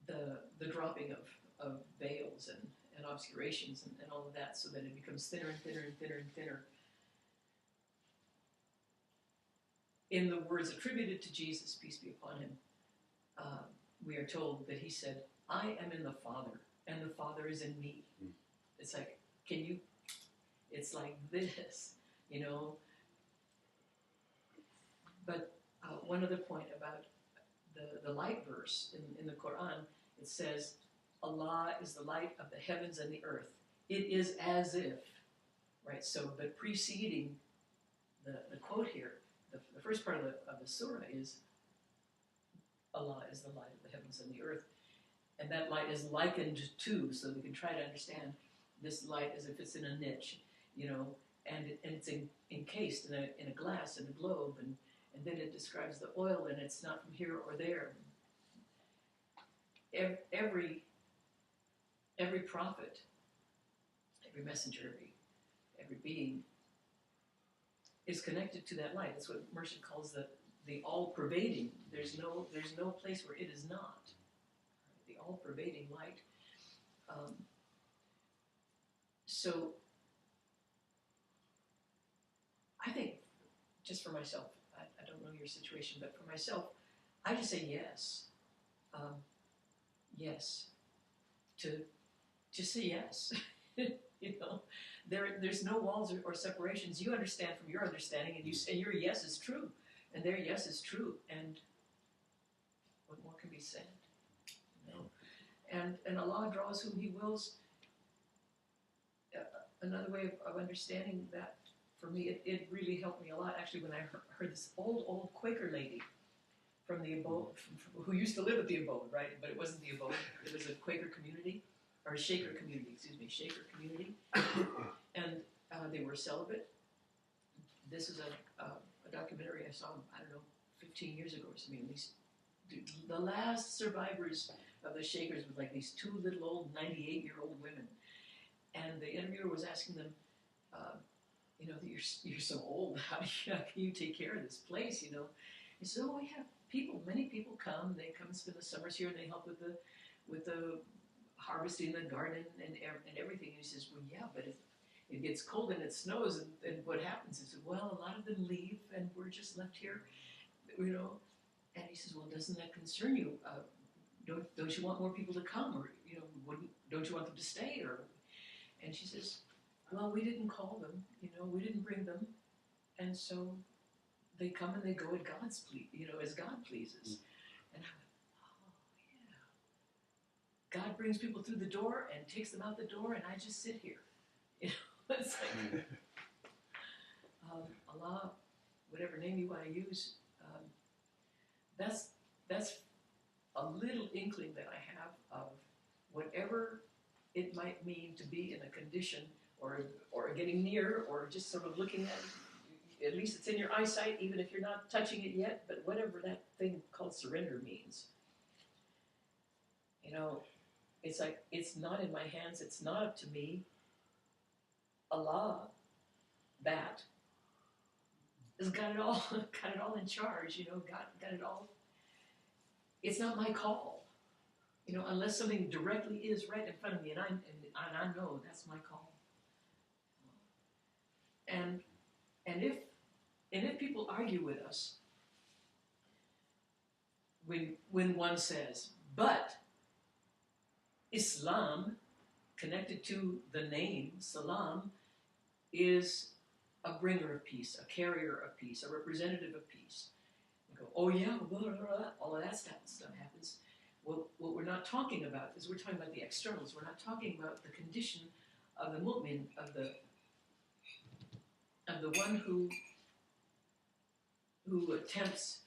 S2: the dropping of veils and obscurations and all of that, so that it becomes thinner and thinner and thinner and thinner. In the words attributed to Jesus, peace be upon him, we are told that he said, I am in the Father, and the Father is in me. It's like, it's like this, But one other point about the light verse in the Quran, it says, Allah is the light of the heavens and the earth. It is as if, right? So, but preceding the quote here, the first part of the surah is, Allah is the light of the heavens and the earth. And that light is likened to, so we can try to understand this light as if it's in a niche, and it's encased in a glass, in a globe, and and then it describes the oil, and it's not from here or there. Every prophet, every messenger, every being is connected to that light. That's what Mershon calls the all-pervading. There's no place where it is not. The all-pervading light. So I think, just for myself, I don't know your situation, but for myself, I just say yes. Yes. To just say yes. You know, there's no walls or separations. You understand from your understanding, and your yes is true, and their yes is true. And what more can be said? You know, and Allah draws whom He wills. Another way of understanding that, for me, it really helped me a lot. Actually, when I heard this old Quaker lady from the abode, who used to live at the abode, right? But it wasn't the abode. It was a Quaker community, or a Shaker community, Shaker community. And they were celibate. This is a documentary I saw, I don't know, 15 years ago or something. The last survivors of the Shakers were like these two little old 98-year-old women. And the interviewer was asking them, you know, you're so old. How can you take care of this place? You know, he said, oh, we have people. Many people come. They come and spend the summers here, and they help with the harvesting the garden and everything. And he says, well, yeah, but it gets cold and it snows, and what happens? He said, well, a lot of them leave, and we're just left here, you know. And he says, well, doesn't that concern you? Don't you want more people to come, or you know, don't you want them to stay, or? And she says, well, we didn't call them, you know, we didn't bring them, and so they come and they go at God's as God pleases. And I went, oh yeah. God brings people through the door and takes them out the door, and I just sit here. You know, it's like Allah, whatever name you want to use. That's a little inkling that I have of whatever it might mean to be in a condition or getting near or just sort of looking at least it's in your eyesight, even if you're not touching it yet, but whatever that thing called surrender means. You know, it's like, it's not in my hands, it's not up to me. Allah, that, has got it all in charge, you know, got it all. It's not my call. You know, unless something directly is right in front of me, and I know that's my call. And if people argue with us, when one says, but Islam, connected to the name Salam, is a bringer of peace, a carrier of peace, a representative of peace. We go, oh yeah, blah, blah, blah, all of that stuff happens. What we're not talking about is we're talking about the externals. We're not talking about the condition of the mu'min, of the one who attempts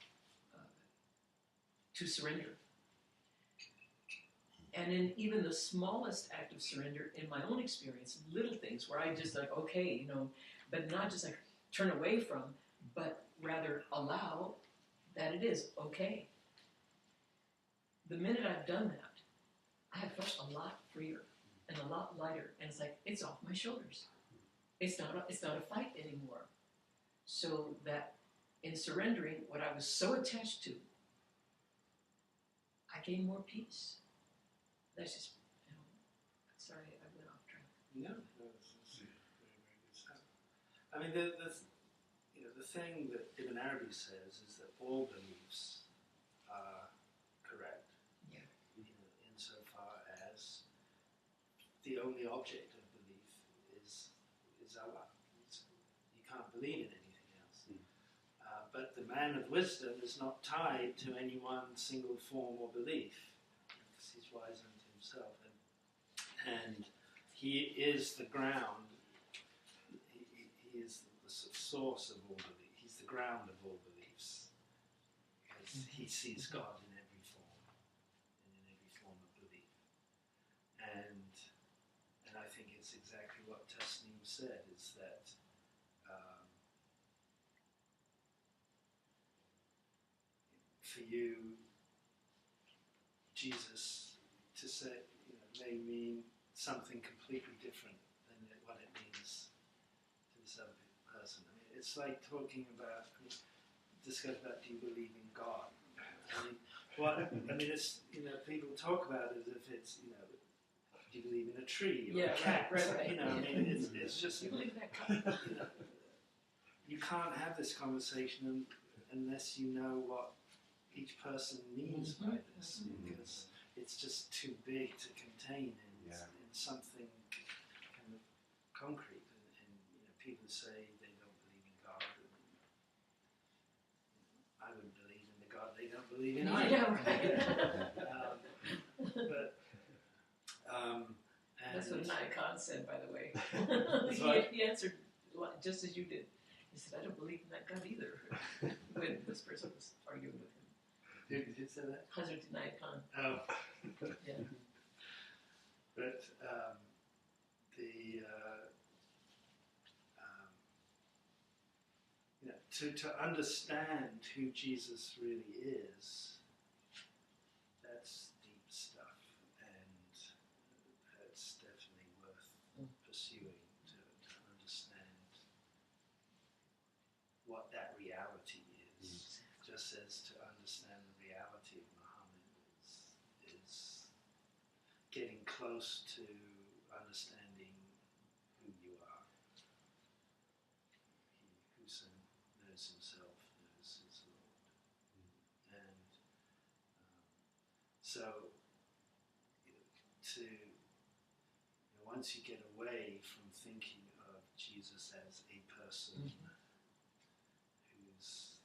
S2: to surrender. And in even the smallest act of surrender, in my own experience, little things where I just like, okay, you know, but not just like turn away from, but rather allow that it is okay. The minute I've done that, I have felt a lot freer and a lot lighter, and it's like, it's off my shoulders. It's not a fight anymore. So that in surrendering what I was so attached to, I gain more peace. That's just, you know, sorry, I went off track.
S3: No, that's very, very good stuff. I mean, the thing that Ibn Arabi says is that all beliefs are correct.
S2: Yeah.
S3: You know, insofar as the only object of belief is Allah. You can't believe in anything else. But the man of wisdom is not tied to any one single form or belief, because he's wise unto himself, and he is the ground. He is the source of all belief. He's the ground of all beliefs, because he sees God in every form, and in every form of belief. And I think it's exactly what Tasneem said, is that for you, Jesus, to say, may mean something completely different than what it means to this other person. I mean, it's like talking about, discuss about, do you believe in God? It's, people talk about it as if it's, do you believe in a tree or a cat?
S2: Right.
S3: It's just,
S2: You believe that God?
S3: you can't have this conversation unless you know what each person means by this, because it's just too big to contain in something kind of concrete. And people say they don't believe in God. I wouldn't believe in the God they don't believe in either.
S2: That's what Inayatiyya said, by the way.
S3: What?
S2: He answered just as you did. He said, I don't believe in that God either, when this person was arguing with him.
S3: Did you say that?
S2: Hazrat Inayatiyya.
S3: Oh.
S2: Yeah.
S3: But to understand who Jesus really is, that's deep stuff, and that's definitely worth pursuing to understand what that reality is. Just as to understand the reality of Muhammad is getting close to understanding who you are. He who knows himself knows his Lord. And so, once you get away from thinking of Jesus as a person who's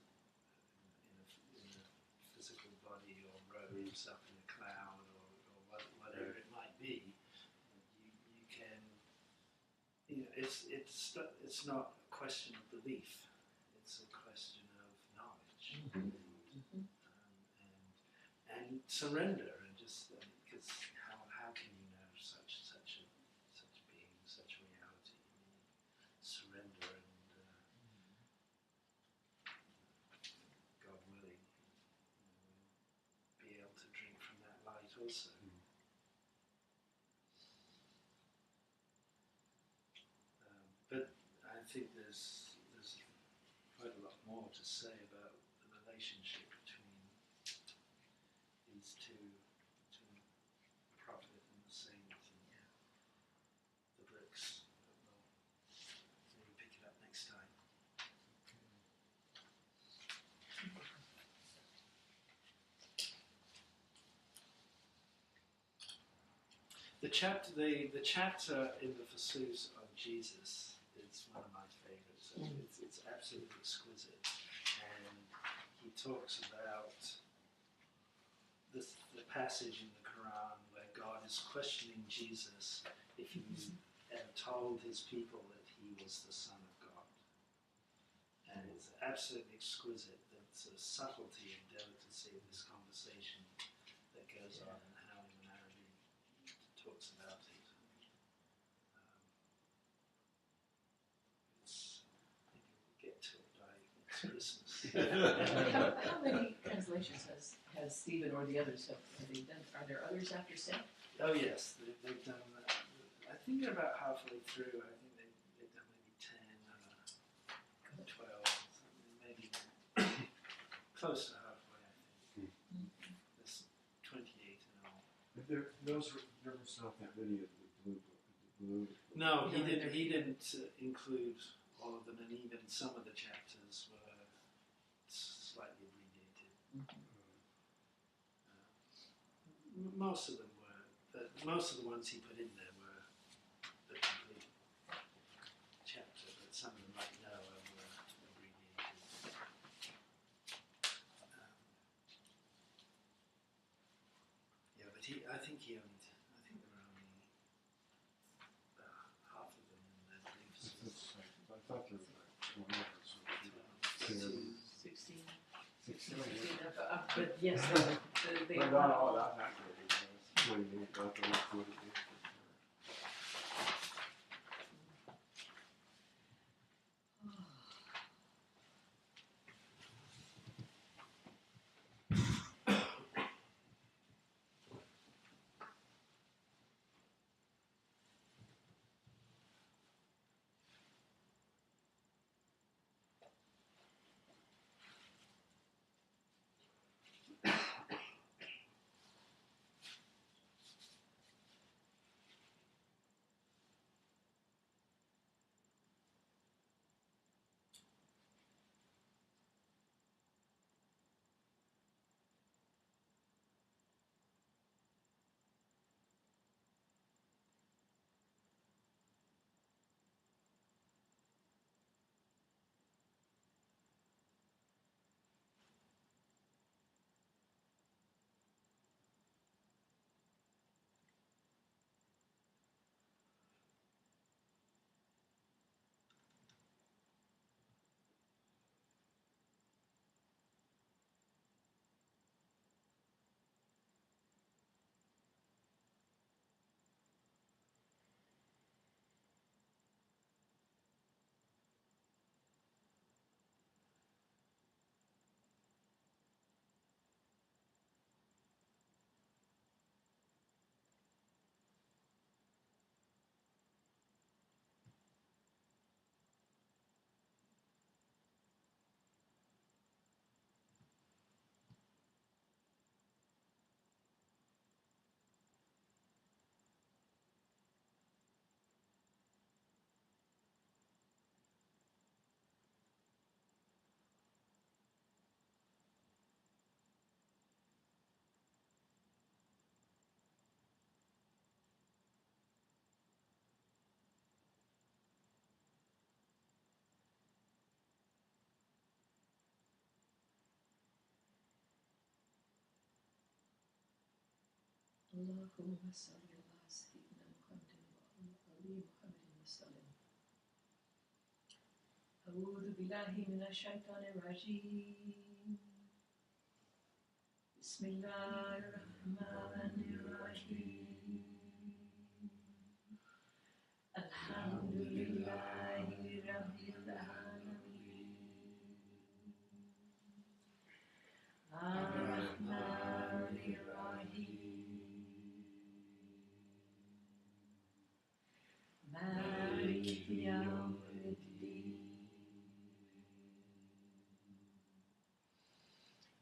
S3: in a physical body or robes up in a cloud or whatever it might be, you can, it's not a question of belief, it's a question of knowledge and surrender, and just because how can you know such being, such reality? Surrender, and God willing, we'll be able to drink from that light also. But I think there's quite a lot more to say about the relationship between these two, between the prophet and the saint and the bricks. But we'll maybe pick it up next time. The chapter in the Pursuit of Jesus is one of my favourites. It's absolutely exquisite, and he talks about the passage in the Quran where God is questioning Jesus if he ever told his people that he was the Son of God, and it's absolutely exquisite, the sort of subtlety and delicacy of this conversation that goes on, and how in Arabi talks about it. Maybe we'll get to it by next Christmas.
S2: How many translations has Stephen or the others have they done? Are there others after Seth?
S3: Oh yes, they've done that. I think they're about halfway through. I think they've done maybe 10, 12, maybe close to halfway, I think. There's 28 in all.
S4: There was not that many of the blue book.
S3: No, he didn't include all of them, and even some of the chapters were slightly abbreviated. Most of them were, but most of the ones he put in there were the complete chapter, but some of them, like Noah, were abbreviated. But I think there were only half of them in the briefs.
S4: I thought there was like one more.
S2: 16.
S4: 16.
S2: But yes, they
S4: But not all that many. 28, not the whole 28.
S2: Allahumma salli ala sayyidina Muhammadin wa ali Muhammadin wa sallim. A'udhu billahi minash shaitanir rajim. Bismillahirrahmanirrahim. Alhamdulillahi rabbil alamin. Ar-Rahmanir-Rahim. Maliki yawmiddin.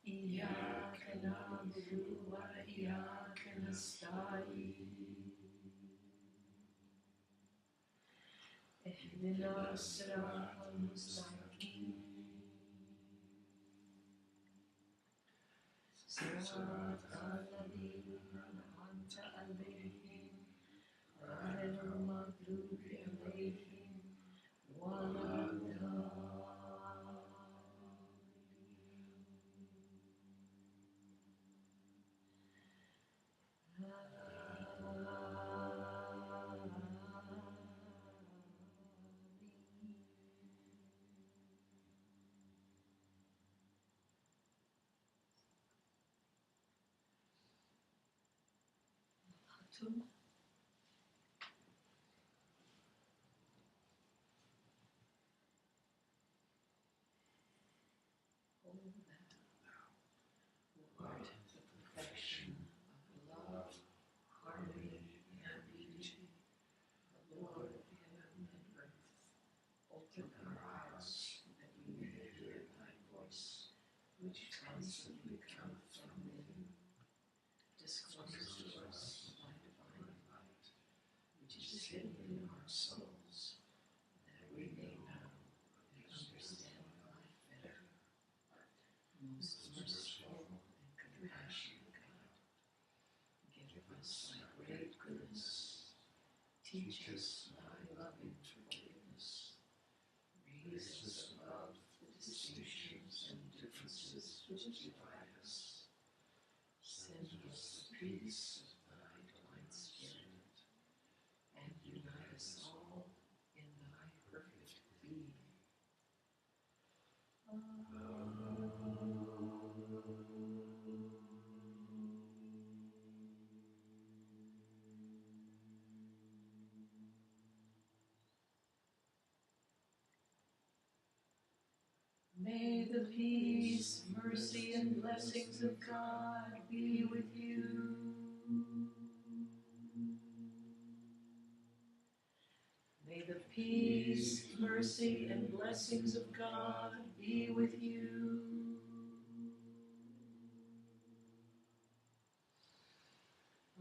S2: Iyyaka na'budu wa iyyaka nasta'in. اهدنا الصراط المستقيم صراط الذين أنعمت عليهم غير المغضوب عليهم ولا الضالين. Lord, the perfection of love, harmony, and beauty, the Lord of heaven and earth, open our hearts that we may hear thy voice, which constantly cometh from within. Disclose to us thy divine light, which is hidden in our souls, that we may know and understand life better. Most merciful and compassionate God, give us thy great goodness. Teach us thy loving forgiveness. Raise us above the distinctions and differences which divide us. Send us the peace of thy divine Spirit, and unite us all in thy perfect being. May the peace, mercy, and blessings of God be with you. May the peace, mercy, and blessings of God be with you.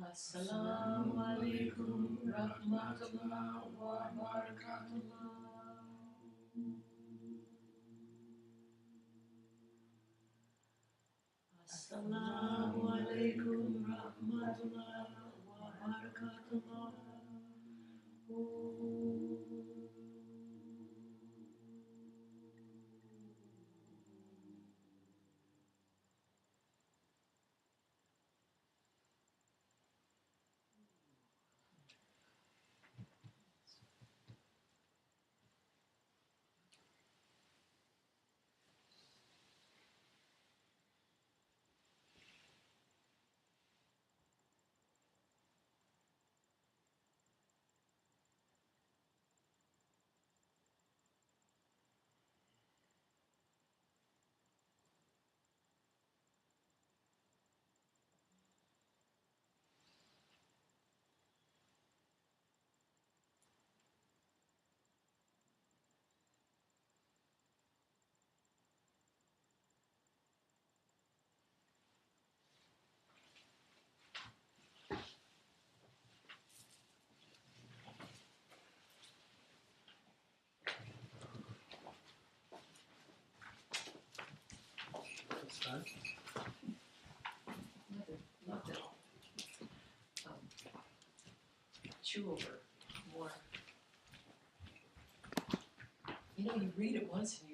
S2: Assalamu alaikum rahmatullah wa barakatullah. Assalamu alaikum rahmatullah wa barakatullah. Not that. Chew over more. You know, you read it once and you